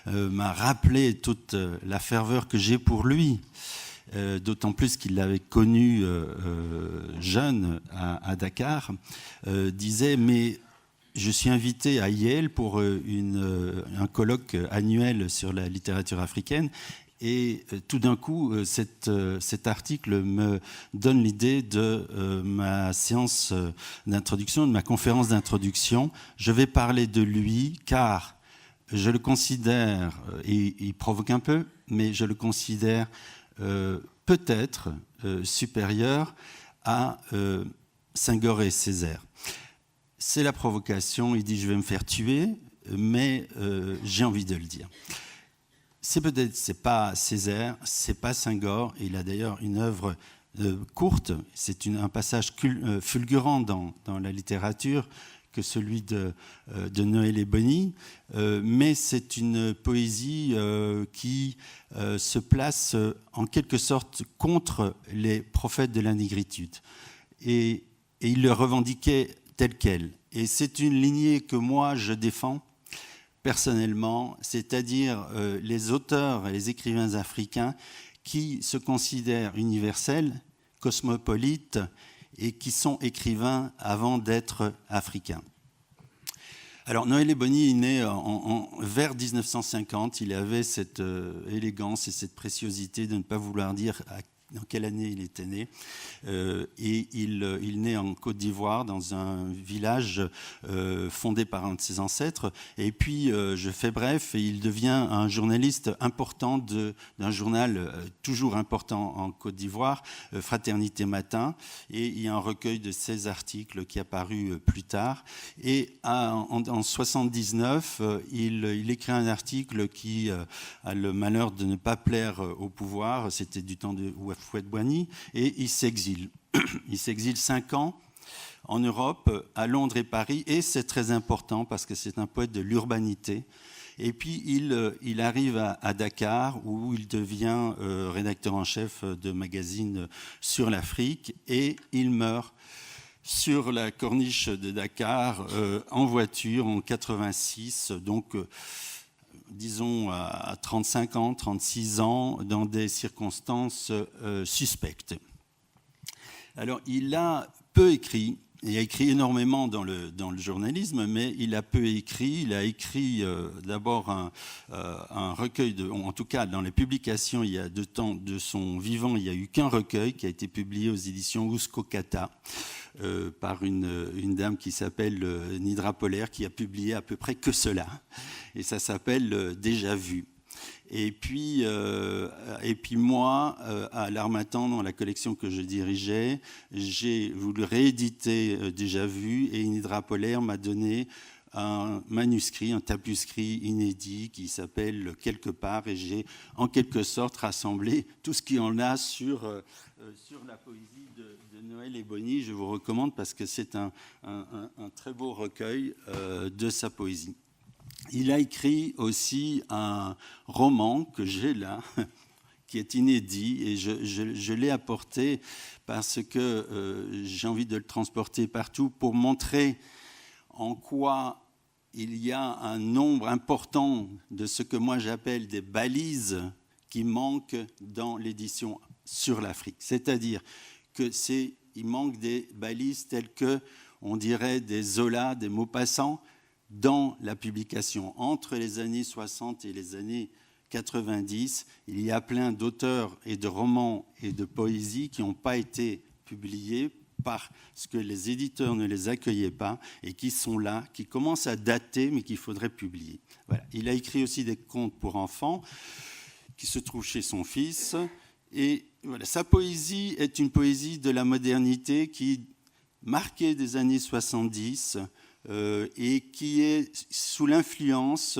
m'a rappelé toute la ferveur que j'ai pour lui ». D'autant plus qu'il l'avait connu jeune à Dakar, disait « Mais je suis invité à Yale pour un colloque annuel sur la littérature africaine et tout d'un coup, cet article me donne l'idée de ma séance d'introduction, de ma conférence d'introduction. Je vais parler de lui car je le considère, et il provoque un peu, mais je le considère peut-être supérieur à Senghor et Césaire. C'est la provocation, il dit « je vais me faire tuer », mais j'ai envie de le dire. C'est pas Césaire, c'est pas Senghor, il a d'ailleurs une œuvre courte, c'est un passage fulgurant dans la littérature que celui de Noël Ebony, mais c'est une poésie qui se place en quelque sorte contre les prophètes de la négritude. Et il le revendiquait tel quel. Et c'est une lignée que moi je défends personnellement, c'est-à-dire les auteurs et les écrivains africains qui se considèrent universels, cosmopolites et qui sont écrivains avant d'être africains. Alors Noël Ebony est né vers 1950, il avait cette élégance et cette préciosité de ne pas vouloir dire dans quelle année il était né. Et il naît en Côte d'Ivoire, dans un village fondé par un de ses ancêtres. Et puis, je fais bref, et il devient un journaliste important d'un journal toujours important en Côte d'Ivoire, Fraternité Matin. Et il y a un recueil de 16 articles qui est apparu plus tard. Et en 79, il écrit un article qui a le malheur de ne pas plaire au pouvoir. C'était du temps de Houphouët-Boigny, et il s'exile. Il s'exile 5 ans en Europe, à Londres et Paris, et c'est très important parce que c'est un poète de l'urbanité. Et puis il arrive à Dakar, où il devient rédacteur en chef de magazine sur l'Afrique, et il meurt sur la corniche de Dakar en voiture en 86, donc disons à 35 ans, 36 ans, dans des circonstances suspectes. Alors il a peu écrit. Il a écrit énormément dans le journalisme, mais il a peu écrit. Il a écrit d'abord un recueil, en tout cas dans les publications, il y a de son vivant, il n'y a eu qu'un recueil qui a été publié aux éditions Ousko-Kata par une dame qui s'appelle Nidra Polaire, qui a publié à peu près que cela. Et ça s'appelle Déjà vu. Et puis moi, à l'Harmattan, dans la collection que je dirigeais, j'ai voulu rééditer Déjà vu, et Nidra Polaire m'a donné un manuscrit, un tapuscrit inédit qui s'appelle Quelque part, et j'ai en quelque sorte rassemblé tout ce qu'il y en a sur la poésie de Noël et Bonny. Je vous recommande parce que c'est un très beau recueil de sa poésie. Il a écrit aussi un roman que j'ai là, qui est inédit, et je l'ai apporté parce que j'ai envie de le transporter partout pour montrer en quoi il y a un nombre important de ce que moi j'appelle des balises qui manquent dans l'édition sur l'Afrique. C'est-à-dire qu'il manque des balises telles que, on dirait, des Zola, des Maupassant, dans la publication. Entre les années 60 et les années 90, il y a plein d'auteurs et de romans et de poésie qui n'ont pas été publiés parce que les éditeurs ne les accueillaient pas et qui sont là, qui commencent à dater, mais qu'il faudrait publier. Voilà. Il a écrit aussi des contes pour enfants qui se trouvent chez son fils. Et voilà, sa poésie est une poésie de la modernité qui, marquée des années 70, et qui est sous l'influence,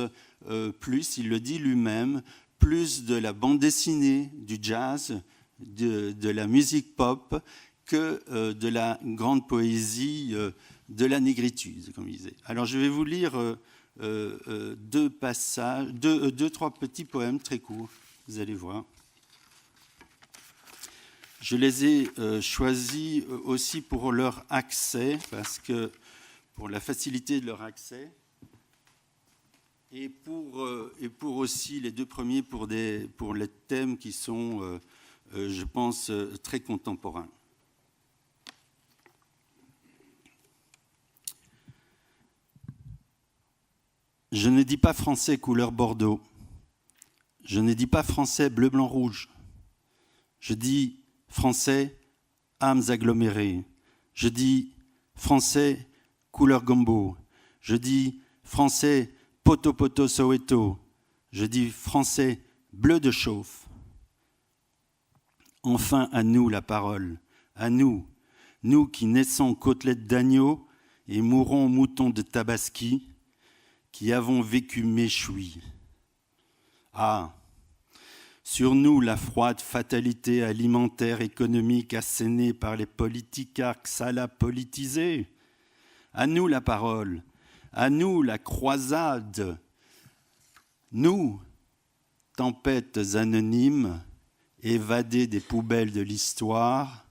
plus, il le dit lui-même, plus de la bande dessinée, du jazz, de la musique pop, que de la grande poésie de la négritude, comme il disait. Alors je vais vous lire deux, trois petits poèmes très courts, vous allez voir. Je les ai choisis aussi pour leur accès, parce que pour la facilité de leur accès, et pour aussi les deux premiers pour les thèmes qui sont, je pense, très contemporains. Je ne dis pas français couleur Bordeaux. Je ne dis pas français bleu, blanc, rouge. Je dis français âmes agglomérées. Je dis français couleur gombo. Je dis français poto poto Soweto. Je dis français bleu de chauffe. Enfin à nous la parole, à nous, nous qui naissons côtelettes d'agneau et mourons moutons de Tabaski, qui avons vécu méchouis. Ah, sur nous la froide fatalité alimentaire économique assénée par les politicarques salapolitisés. À nous la parole, à nous la croisade. Nous, tempêtes anonymes, évadées des poubelles de l'histoire,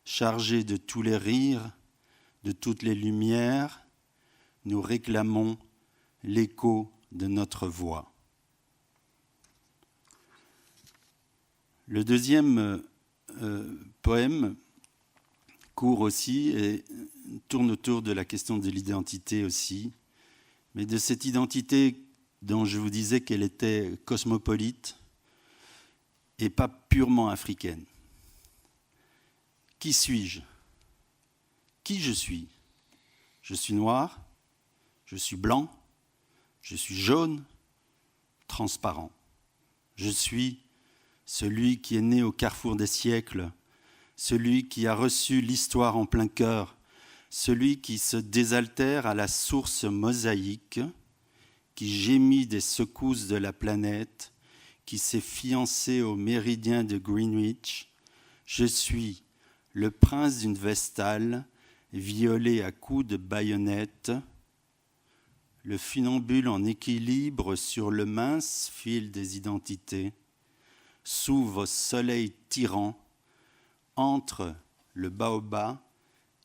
chargées de tous les rires, de toutes les lumières, nous réclamons l'écho de notre voix. Le deuxième poème court aussi et tourne autour de la question de l'identité aussi, mais de cette identité dont je vous disais qu'elle était cosmopolite et pas purement africaine. Qui suis-je ? Qui je suis ? Je suis noir, je suis blanc, je suis jaune, transparent. Je suis celui qui est né au carrefour des siècles, celui qui a reçu l'histoire en plein cœur, celui qui se désaltère à la source mosaïque, qui gémit des secousses de la planète, qui s'est fiancé au méridien de Greenwich, Je suis le prince d'une Vestale, violé à coups de baïonnette, le funambule en équilibre sur le mince fil des identités, sous vos soleils tyrans, entre le baobab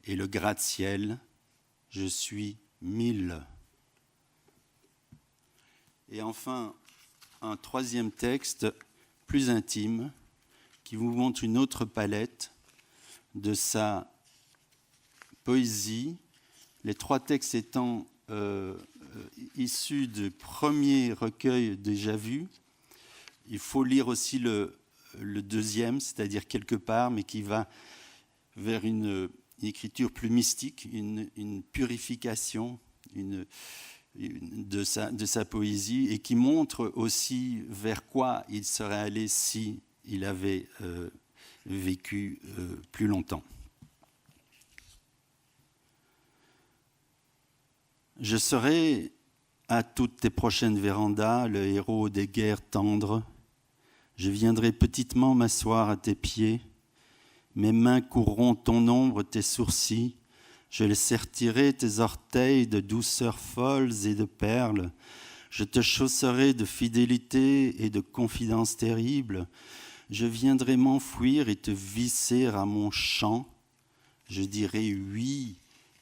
et le gratte-ciel, je suis 1000. Et enfin, un troisième texte plus intime qui vous montre une autre palette de sa poésie, les trois textes étant issus du premier recueil déjà vu. Il faut lire aussi le deuxième, c'est-à-dire quelque part, mais qui va vers une écriture plus mystique, une purification de sa poésie, et qui montre aussi vers quoi il serait allé si il avait vécu plus longtemps. Je serai à toutes tes prochaines vérandas le héros des guerres tendres. Je viendrai petitement m'asseoir à tes pieds. Mes mains courront ton ombre, tes sourcils. Je les sertirai tes orteils de douceurs folles et de perles. Je te chausserai de fidélité et de confidences terribles. Je viendrai m'enfuir et te visser à mon chant. Je dirai oui.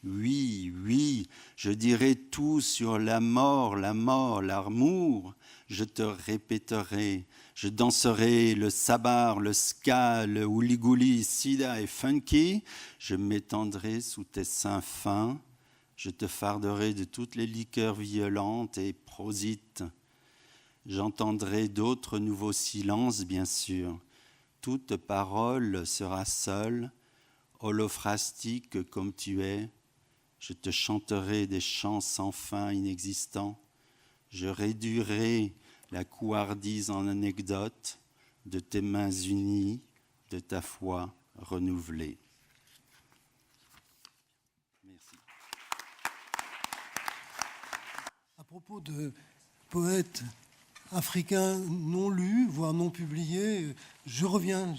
Oui, oui, je dirai tout sur la mort, l'amour. Je te répéterai, je danserai le sabar, le ska, le houligouli, sida et funky. Je m'étendrai sous tes seins fins. Je te farderai de toutes les liqueurs violentes et prosites. J'entendrai d'autres nouveaux silences, bien sûr. Toute parole sera seule, holophrastique comme tu es. Je te chanterai des chants sans fin inexistants. Je réduirai la couardise en anecdote de tes mains unies, de ta foi renouvelée. Merci. À propos de poètes africains non lus, voire non publiés, j'y reviens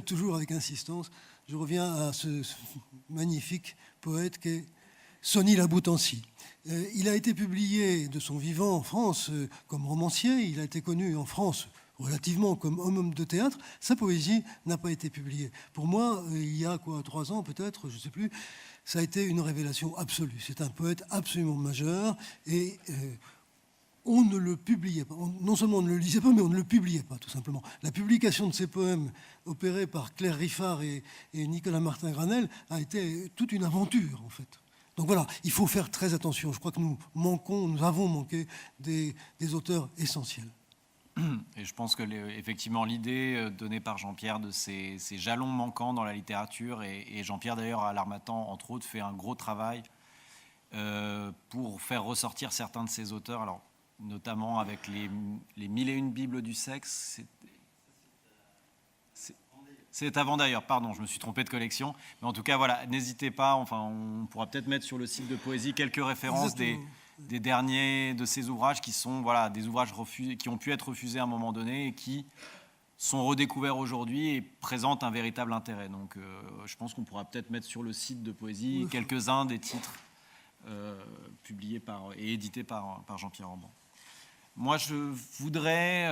toujours avec insistance, je reviens à ce magnifique poète qu'est Sony Laboutancy. Il a été publié de son vivant en France comme romancier, il a été connu en France relativement comme homme de théâtre. Sa poésie n'a pas été publiée. Pour moi, il y a 3 ans peut-être, je ne sais plus, ça a été une révélation absolue. C'est un poète absolument majeur et on ne le publiait pas. Non seulement on ne le lisait pas, mais on ne le publiait pas, tout simplement. La publication de ces poèmes opérés par Claire Riffard et Nicolas Martin-Granel a été toute une aventure, en fait. Donc voilà, il faut faire très attention. Je crois que nous avons manqué des auteurs essentiels. Et je pense que effectivement l'idée donnée par Jean-Pierre de ces jalons manquants dans la littérature, et Jean-Pierre d'ailleurs à l'Harmattan entre autres fait un gros travail pour faire ressortir certains de ces auteurs, alors notamment avec les 1001 Bibles du sexe. C'est avant d'ailleurs, pardon, je me suis trompé de collection. Mais en tout cas, voilà, n'hésitez pas, enfin, on pourra peut-être mettre sur le site de Poésie quelques références des derniers de ces ouvrages qui sont des ouvrages qui ont pu être refusés à un moment donné et qui sont redécouverts aujourd'hui et présentent un véritable intérêt. Donc je pense qu'on pourra peut-être mettre sur le site de Poésie quelques-uns des titres publiés et édités par Jean-Pierre Ramban. Moi, je voudrais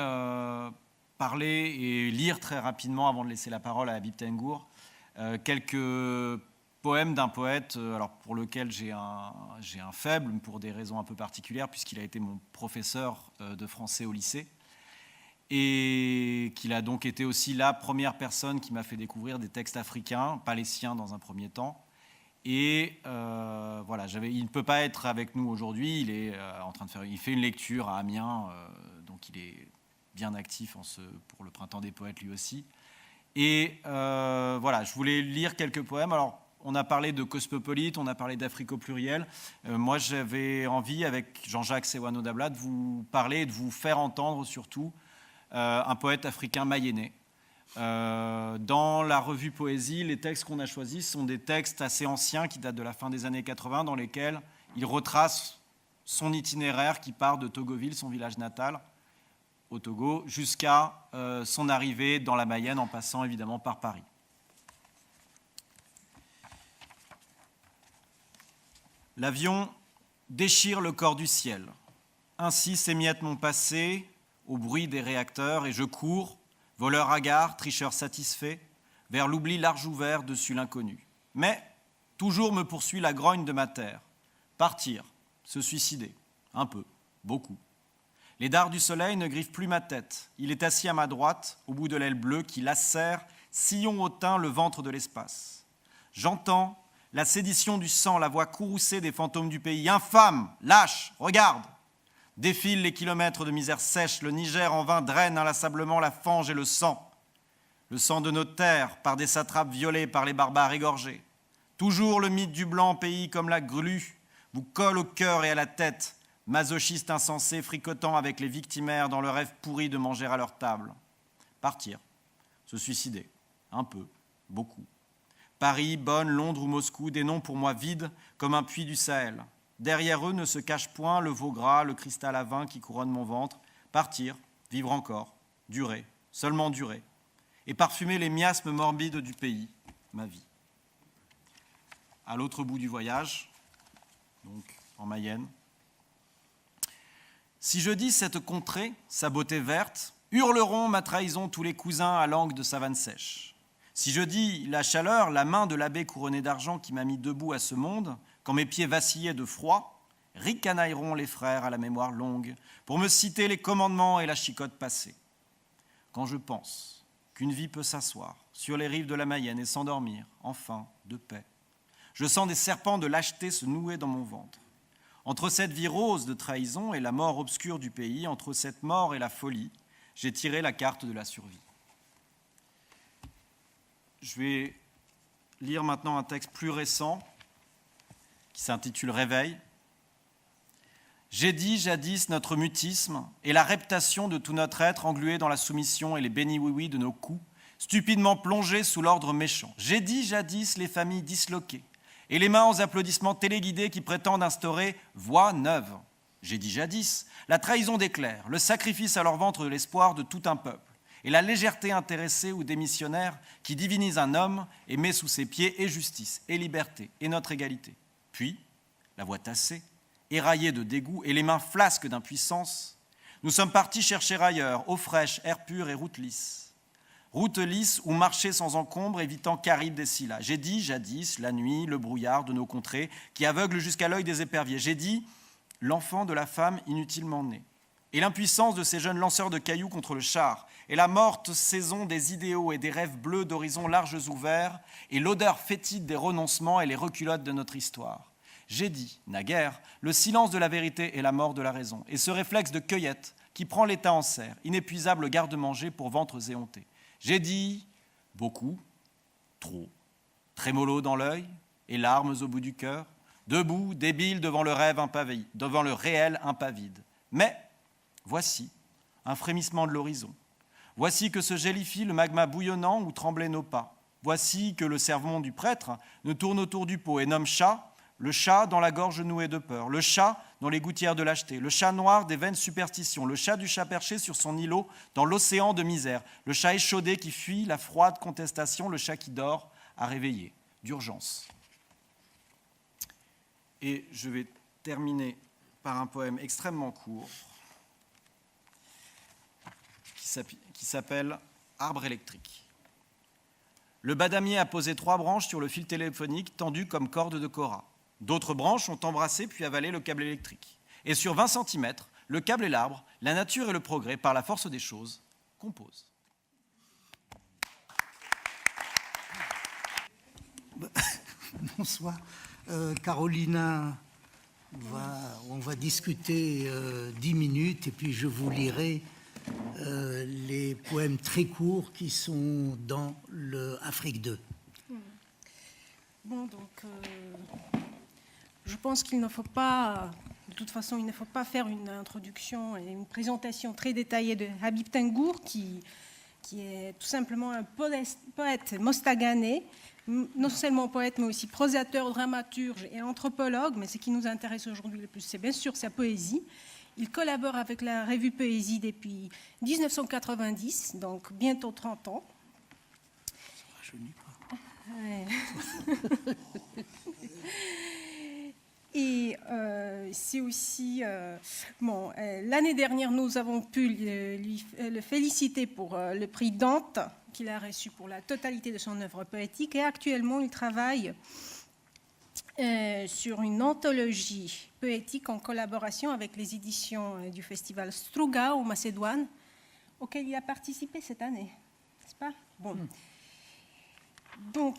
parler et lire très rapidement, avant de laisser la parole à Habib Tengour, quelques poème d'un poète alors pour lequel j'ai un faible pour des raisons un peu particulières, puisqu'il a été mon professeur de français au lycée et qu'il a donc été aussi la première personne qui m'a fait découvrir des textes africains, pas les siens dans un premier temps. Et voilà, il ne peut pas être avec nous aujourd'hui, il est il fait une lecture à Amiens, donc il est bien actif pour le Printemps des poètes lui aussi. Et voilà, je voulais lire quelques poèmes. Alors, on a parlé de Cosmopolite, on a parlé d'Afrique au pluriel. Moi, j'avais envie, avec Jean-Jacques Sewano Dabla, de vous parler et de vous faire entendre surtout un poète africain mayennais. Dans la revue Poésie, les textes qu'on a choisis sont des textes assez anciens qui datent de la fin des années 80, dans lesquels il retrace son itinéraire qui part de Togoville, son village natal, au Togo, jusqu'à son arrivée dans la Mayenne, en passant évidemment par Paris. L'avion déchire le corps du ciel. Ainsi s'émiette mon passé au bruit des réacteurs, et je cours, voleur hagard, tricheur satisfait, vers l'oubli large ouvert dessus l'inconnu. Mais toujours me poursuit la grogne de ma terre. Partir, se suicider, un peu, beaucoup. Les dards du soleil ne griffent plus ma tête. Il est assis à ma droite, au bout de l'aile bleue qui lacère, sillon hautain, le ventre de l'espace. J'entends la sédition du sang, la voix courroucée des fantômes du pays. Infâme, lâche, regarde. Défilent les kilomètres de misère sèche, le Niger en vain draine inlassablement la fange et le sang. Le sang de nos terres, par des satrapes violés, par les barbares égorgés. Toujours le mythe du blanc, pays comme la grue, vous colle au cœur et à la tête, masochiste insensé, fricotant avec les victimaires dans le rêve pourri de manger à leur table. Partir, se suicider, un peu, beaucoup. Paris, Bonn, Londres ou Moscou, des noms pour moi vides comme un puits du Sahel. Derrière eux ne se cache point le veau gras, le cristal à vin qui couronne mon ventre. Partir, vivre encore, durer, seulement durer, et parfumer les miasmes morbides du pays, ma vie. À l'autre bout du voyage, donc en Mayenne. Si je dis cette contrée, sa beauté verte, hurleront ma trahison tous les cousins à langue de savane sèche. Si je dis la chaleur, la main de l'abbé couronné d'argent qui m'a mis debout à ce monde, quand mes pieds vacillaient de froid, ricanailleront les frères à la mémoire longue pour me citer les commandements et la chicotte passée. Quand je pense qu'une vie peut s'asseoir sur les rives de la Mayenne et s'endormir, enfin, de paix, je sens des serpents de lâcheté se nouer dans mon ventre. Entre cette vie rose de trahison et la mort obscure du pays, entre cette mort et la folie, j'ai tiré la carte de la survie. Je vais lire maintenant un texte plus récent qui s'intitule « Réveil ». J'ai dit jadis notre mutisme et la reptation de tout notre être englué dans la soumission et les bénis-oui-oui de nos coups, stupidement plongés sous l'ordre méchant. J'ai dit jadis les familles disloquées et les mains aux applaudissements téléguidés qui prétendent instaurer voix neuve. J'ai dit jadis la trahison des clercs, le sacrifice à leur ventre de l'espoir de tout un peuple, et la légèreté intéressée ou démissionnaire qui divinise un homme et met sous ses pieds et justice, et liberté, et notre égalité. Puis, la voix tassée, éraillée de dégoût et les mains flasques d'impuissance, nous sommes partis chercher ailleurs, eau fraîche, air pur et route lisse. Route lisse ou marcher sans encombre, évitant Charybde et Scylla. J'ai dit jadis la nuit, le brouillard de nos contrées, qui aveugle jusqu'à l'œil des éperviers. J'ai dit l'enfant de la femme inutilement né. Et l'impuissance de ces jeunes lanceurs de cailloux contre le char, et la morte saison des idéaux et des rêves bleus d'horizons larges ouverts, et l'odeur fétide des renoncements et les reculottes de notre histoire. J'ai dit, naguère, le silence de la vérité et la mort de la raison, et ce réflexe de cueillette qui prend l'État en serre, inépuisable garde-manger pour ventres éhontés. J'ai dit, beaucoup, trop, trémolo dans l'œil et larmes au bout du cœur, debout, débile devant le rêve impavide, devant le réel impavide. Mais voici un frémissement de l'horizon. Voici que se gélifie le magma bouillonnant où tremblaient nos pas. Voici que le sermon du prêtre nous tourne autour du pot et nomme chat, le chat dans la gorge nouée de peur, le chat dans les gouttières de lâcheté, le chat noir des vaines superstitions, le chat du chat perché sur son îlot dans l'océan de misère, le chat échaudé qui fuit la froide contestation, le chat qui dort à réveiller, d'urgence. Et je vais terminer par un poème extrêmement court qui s'appelle « Arbre électrique ». Le badamier a posé 3 branches sur le fil téléphonique tendu comme corde de Cora. D'autres branches ont embrassé puis avalé le câble électrique. Et sur 20 cm, le câble et l'arbre, la nature et le progrès, par la force des choses, composent. Bonsoir. Carolina, on va discuter 10 minutes et puis je vous lirai les poèmes très courts qui sont dans le Afrique 2. Bon, donc, je pense qu'il ne faut pas, de toute façon, il ne faut pas faire une introduction et une présentation très détaillée de Habib Tengour, qui est tout simplement un poète mostaganais, non seulement poète, mais aussi prosateur, dramaturge et anthropologue. Mais ce qui nous intéresse aujourd'hui le plus, c'est bien sûr sa poésie. Il collabore avec la revue Poésie depuis 1990, donc bientôt 30 ans. Je n'y pas. Ouais. Et c'est aussi... l'année dernière, nous avons pu le féliciter pour le prix Dante, qu'il a reçu pour la totalité de son œuvre poétique. Et actuellement, il travaille sur une anthologie poétique en collaboration avec les éditions du festival Struga en Macédoine, auquel il a participé cette année, n'est-ce pas? Bon. Donc,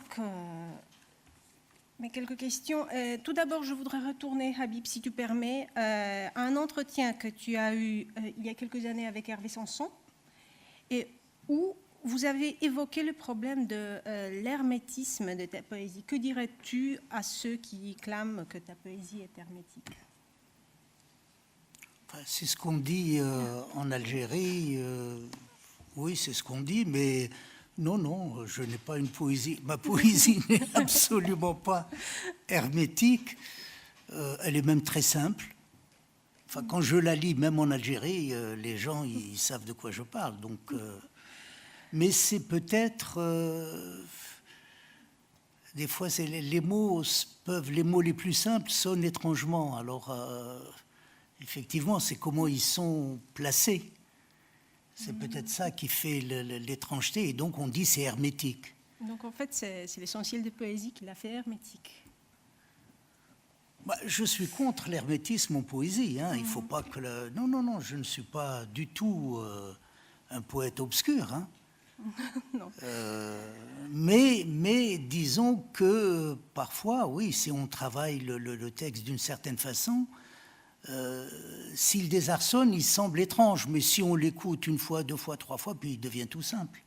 mais quelques questions. Tout d'abord, je voudrais retourner, Habib, si tu permets, à un entretien que tu as eu il y a quelques années avec Hervé Sanson, et où vous avez évoqué le problème de l'hermétisme de ta poésie. Que dirais-tu à ceux qui clament que ta poésie est hermétique? Enfin, c'est ce qu'on dit en Algérie. Oui, c'est ce qu'on dit, mais non, je n'ai pas une poésie. Ma poésie n'est absolument pas hermétique. Elle est même très simple. Enfin, quand je la lis, même en Algérie, les gens, ils savent de quoi je parle. Donc, mais c'est peut-être... des fois, les mots les plus simples sonnent étrangement. Alors, effectivement, c'est comment ils sont placés. C'est peut-être ça qui fait l'étrangeté, et donc on dit c'est hermétique. Donc en fait, c'est l'essentiel de poésie qui l'a fait hermétique. Je suis contre l'hermétisme en poésie. Hein. Il faut pas que non, je ne suis pas du tout un poète obscur. Hein. Non. Mais disons que parfois, oui, si on travaille le texte d'une certaine façon, s'il désarçonne, il semble étrange, mais si on l'écoute une fois, deux fois, trois fois, puis il devient tout simple.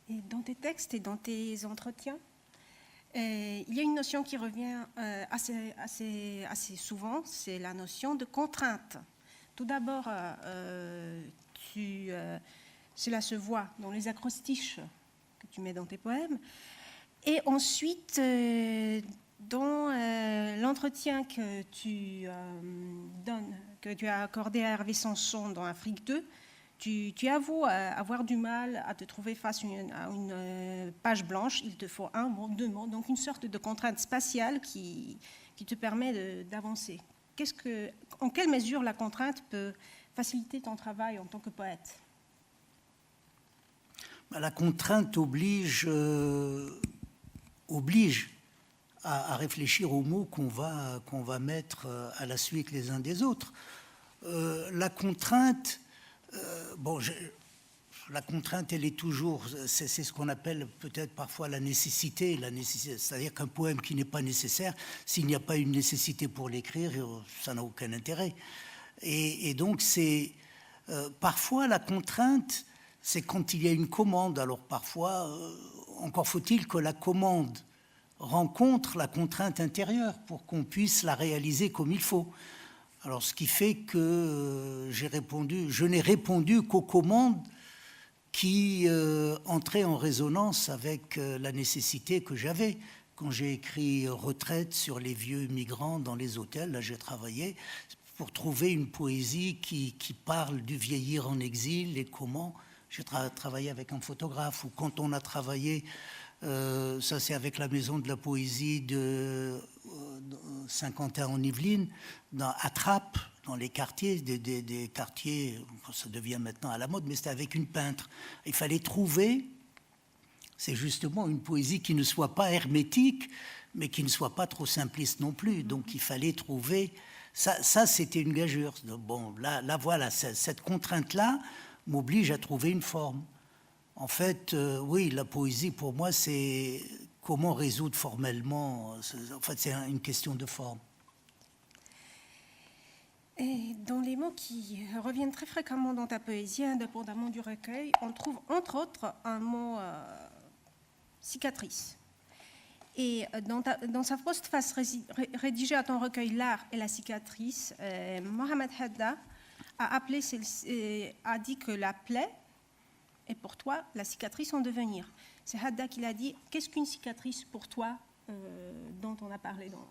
Et dans tes textes et dans tes entretiens, il y a une notion qui revient assez souvent, c'est la notion de contrainte. Tout d'abord, cela se voit dans les acrostiches que tu mets dans tes poèmes, et ensuite... dans l'entretien que tu as accordé à Hervé Sanson dans Afrique 2, tu avoues avoir du mal à te trouver face à une page blanche. Il te faut un mot, deux mots, donc une sorte de contrainte spatiale qui te permet d'avancer. En quelle mesure la contrainte peut faciliter ton travail en tant que poète? La contrainte oblige à réfléchir aux mots qu'on va mettre à la suite les uns des autres. La contrainte, la contrainte, elle est toujours, c'est ce qu'on appelle peut-être parfois la nécessité, c'est-à-dire qu'un poème qui n'est pas nécessaire, s'il n'y a pas une nécessité pour l'écrire, ça n'a aucun intérêt. Et donc c'est parfois la contrainte, c'est quand il y a une commande. Alors parfois, encore faut-il que la commande rencontre la contrainte intérieure pour qu'on puisse la réaliser comme il faut. Alors, ce qui fait que je n'ai répondu qu'aux commandes qui entraient en résonance avec la nécessité que j'avais. Quand j'ai écrit Retraite sur les vieux migrants dans les hôtels, là j'ai travaillé pour trouver une poésie qui parle du vieillir en exil et comment. J'ai travaillé avec un photographe, ou quand on a travaillé... ça, c'est avec la Maison de la Poésie de Saint-Quentin en Yvelines, à Trappes, dans les quartiers, des quartiers, ça devient maintenant à la mode, mais c'était avec une peintre. Il fallait trouver, c'est justement une poésie qui ne soit pas hermétique, mais qui ne soit pas trop simpliste non plus. Donc il fallait trouver, ça c'était une gageure. Bon, là voilà, cette contrainte-là m'oblige à trouver une forme. En fait, oui, la poésie, pour moi, c'est comment résoudre formellement. En fait, c'est une question de forme. Et dans les mots qui reviennent très fréquemment dans ta poésie, indépendamment du recueil, on trouve entre autres un mot cicatrice. Et dans sa postface rédigée à ton recueil L'art et la cicatrice, Mohamed Hadda a dit que la plaie et pour toi, la cicatrice en devenir. C'est Hadda qui l'a dit. Qu'est-ce qu'une cicatrice pour toi dont on a parlé dans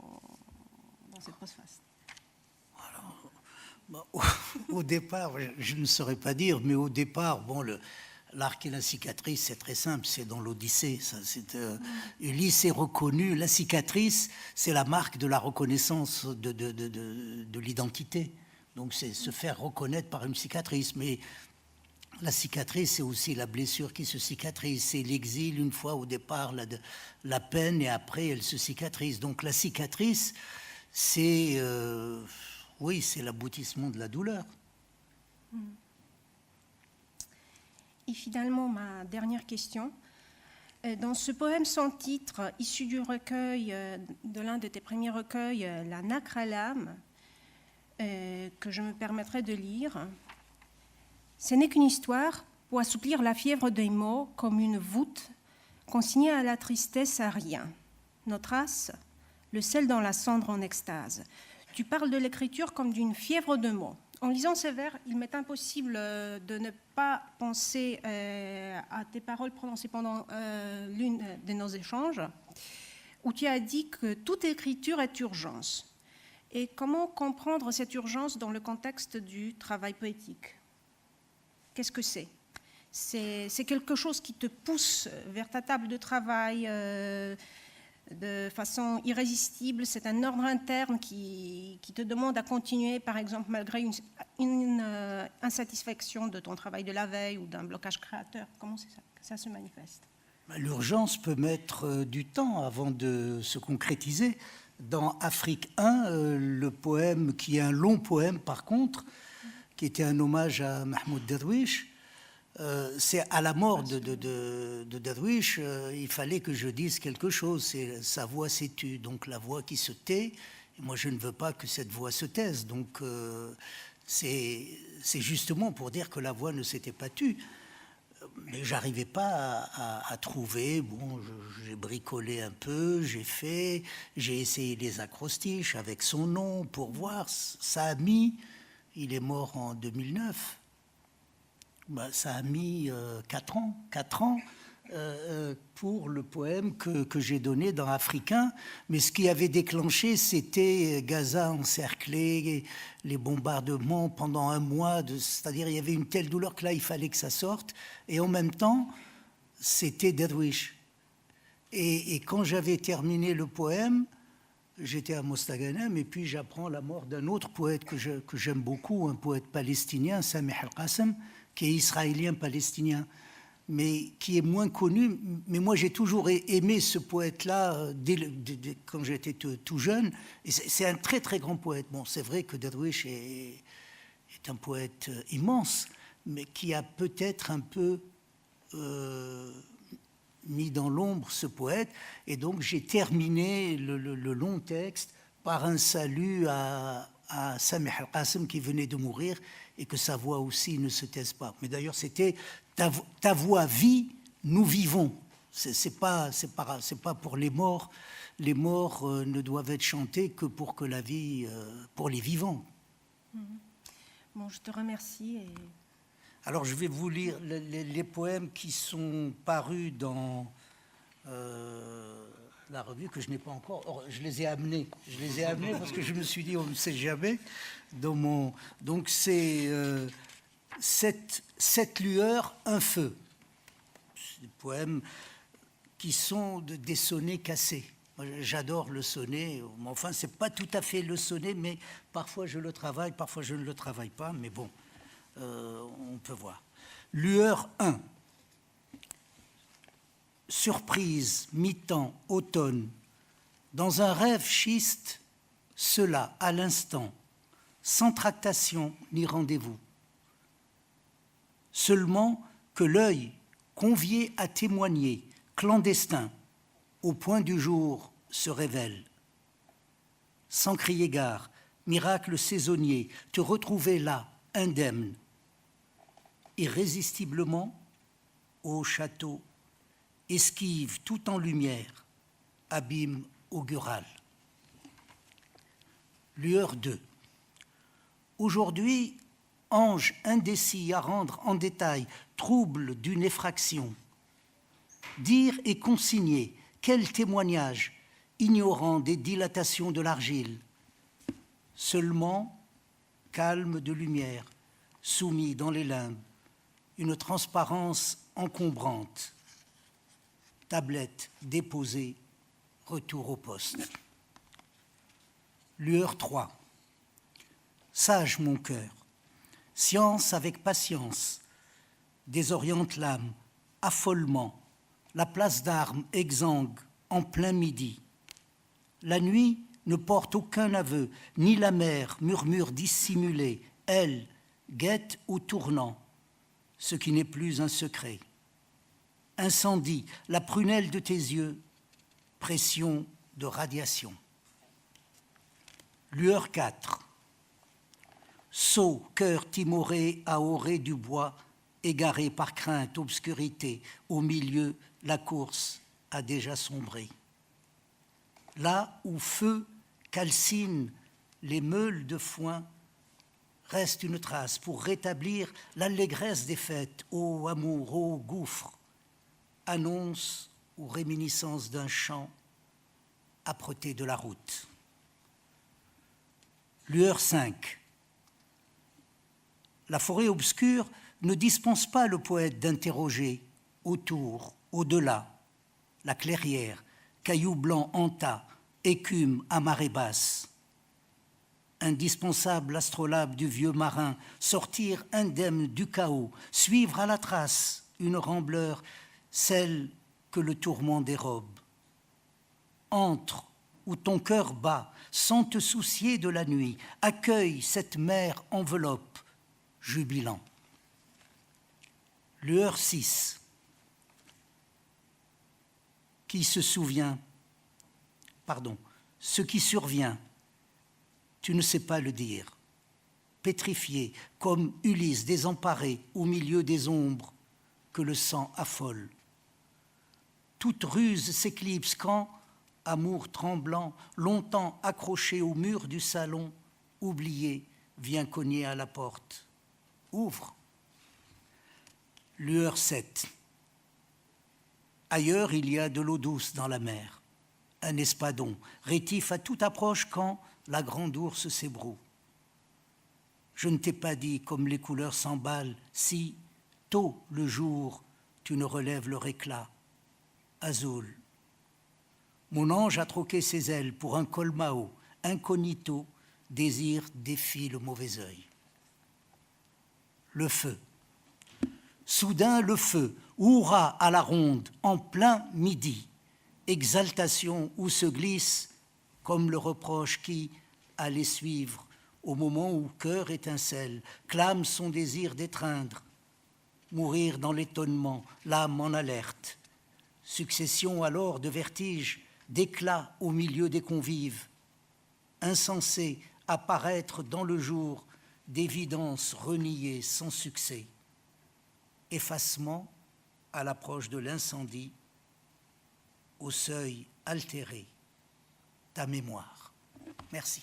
cette postface? Alors, Au départ, je ne saurais pas dire, mais au départ, bon, l'arc et la cicatrice, c'est très simple, c'est dans l'Odyssée. Ulysse est reconnu, la cicatrice, c'est la marque de la reconnaissance de l'identité. Donc c'est se faire reconnaître par une cicatrice. Mais la cicatrice, c'est aussi la blessure qui se cicatrise. C'est l'exil, une fois au départ, la peine, et après, elle se cicatrise. Donc la cicatrice, c'est... oui, c'est l'aboutissement de la douleur. Et finalement, ma dernière question. Dans ce poème sans titre, issu du recueil, de l'un de tes premiers recueils, La nacre à l'âme, que je me permettrai de lire, ce n'est qu'une histoire pour assouplir la fièvre des mots comme une voûte consignée à la tristesse à rien. Notre race, le sel dans la cendre en extase. Tu parles de l'écriture comme d'une fièvre de mots. En lisant ces vers, il m'est impossible de ne pas penser à tes paroles prononcées pendant l'une de nos échanges, où tu as dit que toute écriture est urgence. Et comment comprendre cette urgence dans le contexte du travail poétique? Qu'est-ce que c'est? C'est quelque chose qui te pousse vers ta table de travail de façon irrésistible, c'est un ordre interne qui te demande à continuer, par exemple, malgré une insatisfaction de ton travail de la veille ou d'un blocage créateur. Comment ça se manifeste? L'urgence peut mettre du temps avant de se concrétiser. Dans Afrique 1, le poème, qui est un long poème par contre, qui était un hommage à Mahmoud Darwish, c'est à la mort de Darwish, il fallait que je dise quelque chose. Sa voix s'est tue, donc la voix qui se tait. Et moi, je ne veux pas que cette voix se taise. Donc, c'est justement pour dire que la voix ne s'était pas tue. Mais j'arrivais pas à trouver. Bon, j'ai bricolé un peu, j'ai essayé les acrostiches avec son nom pour voir. Ça a mis. Il est mort en 2009. Ça a mis 4 ans pour le poème que j'ai donné dans Africain. Mais ce qui avait déclenché, c'était Gaza encerclé, les bombardements pendant un mois. C'est-à-dire, il y avait une telle douleur que là, il fallait que ça sorte. Et en même temps, c'était Darwish. Et quand j'avais terminé le poème, j'étais à Mostaganem, et puis j'apprends la mort d'un autre poète que j'aime beaucoup, un poète palestinien, Samih Al-Qassem, qui est israélien-palestinien, mais qui est moins connu. Mais moi, j'ai toujours aimé ce poète-là quand j'étais tout jeune. Et c'est un très, très grand poète. Bon, c'est vrai que Darwish est un poète immense, mais qui a peut-être un peu mis dans l'ombre ce poète. Et donc, j'ai terminé le long texte par un salut à Samih Al-Qassem qui venait de mourir, et que sa voix aussi ne se taise pas. Mais d'ailleurs, c'était ta voix vit, nous vivons. C'est pas pour les morts. Les morts ne doivent être chantés que pour que la vie, pour les vivants. Bon, je te remercie. Alors, je vais vous lire les poèmes qui sont parus dans la revue que je n'ai pas encore. Or, je les ai amenés parce que je me suis dit, on ne sait jamais. Donc, c'est 7 lueurs, un feu. C'est des poèmes qui sont des sonnets cassés. Moi, j'adore le sonnet. Enfin, c'est pas tout à fait le sonnet, mais parfois je le travaille, parfois je ne le travaille pas. Mais bon, on peut voir. Lueur 1. Surprise, mi-temps, automne. Dans un rêve schiste, cela, à l'instant, sans tractation ni rendez-vous. Seulement que l'œil, convié à témoigner, clandestin, au point du jour, se révèle. Sans crier gare, miracle saisonnier, te retrouver là, indemne. Irrésistiblement, au château, esquive tout en lumière, abîme augural. Lueur 2. Aujourd'hui, ange indécis à rendre en détail, trouble d'une effraction. Dire et consigner, quel témoignage, ignorant des dilatations de l'argile. Seulement calme de lumière, soumis dans les limbes, une transparence encombrante. Tablette déposée, retour au poste. Lueur 3. Sage mon cœur, science avec patience, désoriente l'âme, affolement, la place d'armes exsangue en plein midi. La nuit ne porte aucun aveu, ni la mer murmure dissimulé, elle guette au tournant, ce qui n'est plus un secret. Incendie, la prunelle de tes yeux, pression de radiation. Lueur 4. Sot, cœur timoré à orée du bois, égaré par crainte, obscurité, au milieu, la course a déjà sombré. Là où feu calcine les meules de foin, reste une trace pour rétablir l'allégresse des fêtes, ô amour, ô gouffre, annonce ou réminiscence d'un chant, âpreté de la route. Lueur 5. La forêt obscure ne dispense pas le poète d'interroger autour, au-delà, la clairière, cailloux blancs en tas, écume à marée basse. Indispensable astrolabe du vieux marin, sortir indemne du chaos, suivre à la trace une rembleur, celle que le tourment dérobe. Entre où ton cœur bat, sans te soucier de la nuit, accueille cette mer enveloppe, jubilant. Lueur 6. Qui se souvient, ce qui survient, tu ne sais pas le dire. Pétrifié, comme Ulysse désemparé au milieu des ombres que le sang affole. Toute ruse s'éclipse quand, amour tremblant, longtemps accroché au mur du salon, oublié, vient cogner à la porte. Ouvre. Lueur 7. Ailleurs, il y a de l'eau douce dans la mer. Un espadon, rétif à toute approche quand la grande ours s'ébroue. Je ne t'ai pas dit, comme les couleurs s'emballent, si, tôt le jour, tu ne relèves leur éclat. Azul. Mon ange a troqué ses ailes pour un colmao, incognito, désir défie le mauvais œil. Le feu. Soudain le feu, hurrah à la ronde, en plein midi. Exaltation où se glisse, comme le reproche qui, à les suivre, au moment où cœur étincelle, clame son désir d'étreindre. Mourir dans l'étonnement, l'âme en alerte. Succession alors de vertiges, d'éclats au milieu des convives. Insensé, apparaître dans le jour, d'évidence reniée sans succès. Effacement à l'approche de l'incendie, au seuil altéré, ta mémoire. Merci.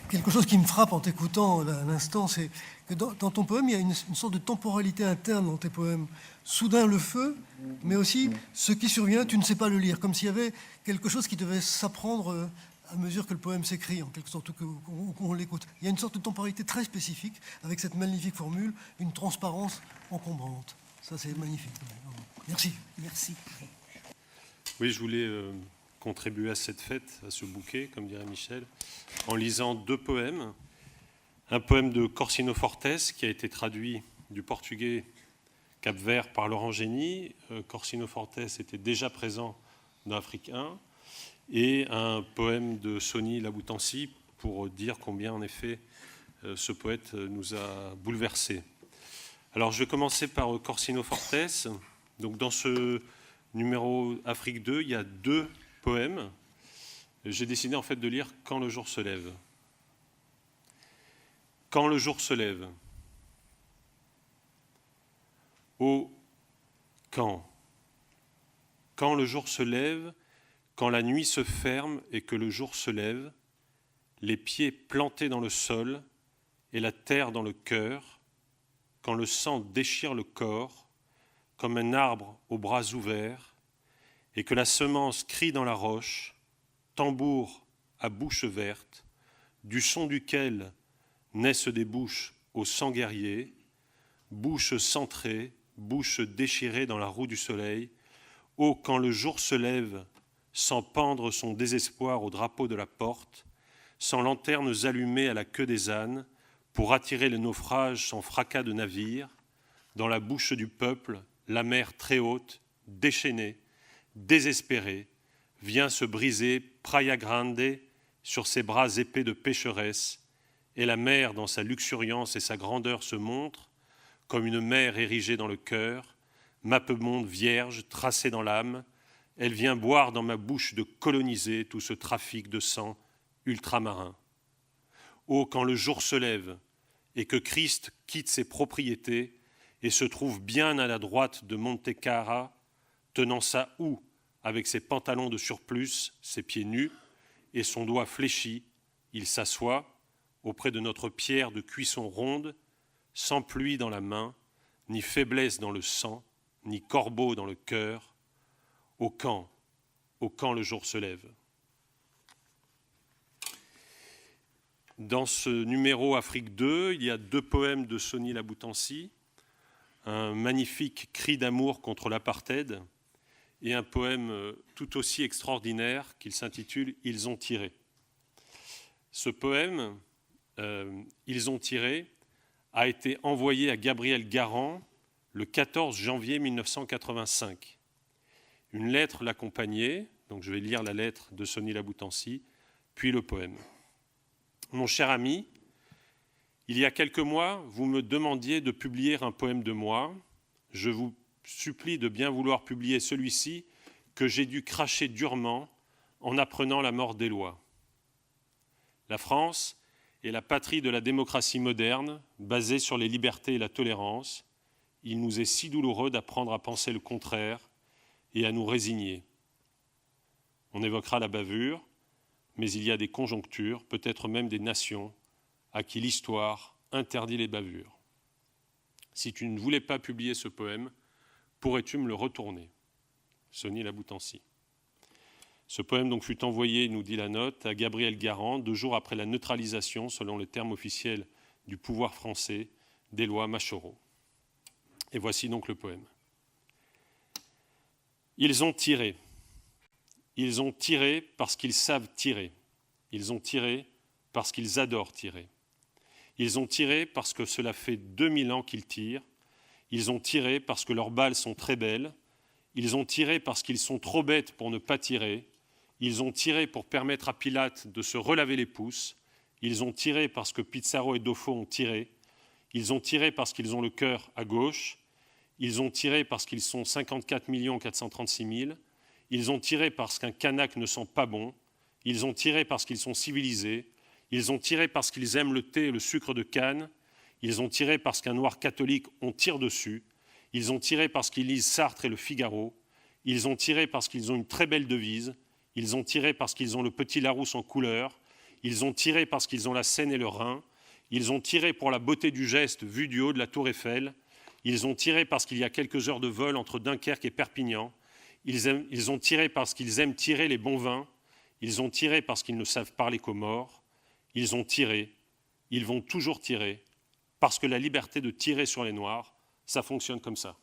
Quelque chose qui me frappe en t'écoutant à l'instant, c'est que dans ton poème, il y a une sorte de temporalité interne dans tes poèmes. Soudain le feu, mais aussi ce qui survient, tu ne sais pas le lire, comme s'il y avait quelque chose qui devait s'apprendre à mesure que le poème s'écrit, en quelque sorte, qu'on l'écoute. Il y a une sorte de temporalité très spécifique, avec cette magnifique formule, une transparence encombrante. Ça, c'est magnifique. Merci. Merci. Oui, je voulais contribuer à cette fête, à ce bouquet, comme dirait Michel, en lisant 2 poèmes. Un poème de Corsino Fortes, qui a été traduit du portugais Cap-Vert par Laurent Génie. Corsino Fortes était déjà présent dans Afrique 1. Et un poème de Sony Laboutancy pour dire combien, en effet, ce poète nous a bouleversés. Alors, je vais commencer par Corsino Fortes. Donc, dans ce numéro Afrique 2, il y a 2 poèmes. J'ai décidé, en fait, de lire « Quand le jour se lève ». Quand le jour se lève. Oh, quand le jour se lève, quand la nuit se ferme et que le jour se lève, les pieds plantés dans le sol et la terre dans le cœur, quand le sang déchire le corps, comme un arbre aux bras ouverts, et que la semence crie dans la roche, tambour à bouche verte, du son duquel naissent des bouches au sang guerrier, bouches centrées, bouches déchirées dans la roue du soleil. Oh, quand le jour se lève, sans pendre son désespoir au drapeau de la porte, sans lanternes allumées à la queue des ânes, pour attirer les naufrages sans fracas de navire, dans la bouche du peuple, la mer très haute, déchaînée, désespérée, vient se briser Praia Grande sur ses bras épais de pécheresse, et la mer dans sa luxuriance et sa grandeur se montre, comme une mer érigée dans le cœur, mappemonde vierge tracée dans l'âme, elle vient boire dans ma bouche de coloniser tout ce trafic de sang ultramarin. Oh, quand le jour se lève et que Christ quitte ses propriétés et se trouve bien à la droite de Monte Cara, tenant sa houe avec ses pantalons de surplus, ses pieds nus et son doigt fléchi, il s'assoit auprès de notre pierre de cuisson ronde, sans pluie dans la main, ni faiblesse dans le sang, ni corbeau dans le cœur, au camp le jour se lève. Dans ce numéro Afrique 2, il y a 2 poèmes de Sony Laboutansi, un magnifique cri d'amour contre l'apartheid et un poème tout aussi extraordinaire qu'il s'intitule « Ils ont tiré ». Ce poème, « Ils ont tiré », a été envoyé à Gabriel Garand le 14 janvier 1985. Une lettre l'accompagnait, donc je vais lire la lettre de Sony Laboutansi, puis le poème. Mon cher ami, il y a quelques mois, vous me demandiez de publier un poème de moi. Je vous supplie de bien vouloir publier celui-ci que j'ai dû cracher durement en apprenant la mort d'Éloi. La France est la patrie de la démocratie moderne, basée sur les libertés et la tolérance. Il nous est si douloureux d'apprendre à penser le contraire et à nous résigner. On évoquera la bavure, mais il y a des conjonctures, peut-être même des nations, à qui l'histoire interdit les bavures. Si tu ne voulais pas publier ce poème, pourrais-tu me le retourner ? Sony Laboutansi. Ce poème donc fut envoyé, nous dit la note, à Gabriel Garand 2 jours après la neutralisation, selon le terme officiel du pouvoir français, d'Éloi Machereau. Et voici donc le poème. Ils ont tiré. Ils ont tiré parce qu'ils savent tirer. Ils ont tiré parce qu'ils adorent tirer. Ils ont tiré parce que cela fait 2000 ans qu'ils tirent. Ils ont tiré parce que leurs balles sont très belles. Ils ont tiré parce qu'ils sont trop bêtes pour ne pas tirer. Ils ont tiré pour permettre à Pilate de se relaver les pouces. Ils ont tiré parce que Pizarro et Dofo ont tiré. Ils ont tiré parce qu'ils ont le cœur à gauche. Ils ont tiré parce qu'ils sont 54 436 000. Ils ont tiré parce qu'un Kanak ne sent pas bon. Ils ont tiré parce qu'ils sont civilisés. Ils ont tiré parce qu'ils aiment le thé et le sucre de canne. Ils ont tiré parce qu'un noir catholique, on tire dessus. Ils ont tiré parce qu'ils lisent Sartre et le Figaro. Ils ont tiré parce qu'ils ont une très belle devise. Ils ont tiré parce qu'ils ont le petit Larousse en couleur. Ils ont tiré parce qu'ils ont la Seine et le Rhin. Ils ont tiré pour la beauté du geste vu du haut de la Tour Eiffel. Ils ont tiré parce qu'il y a quelques heures de vol entre Dunkerque et Perpignan. Ils ont tiré parce qu'ils aiment tirer les bons vins. Ils ont tiré parce qu'ils ne savent parler qu'aux morts. Ils ont tiré. Ils vont toujours tirer. Parce que la liberté de tirer sur les Noirs, ça fonctionne comme ça.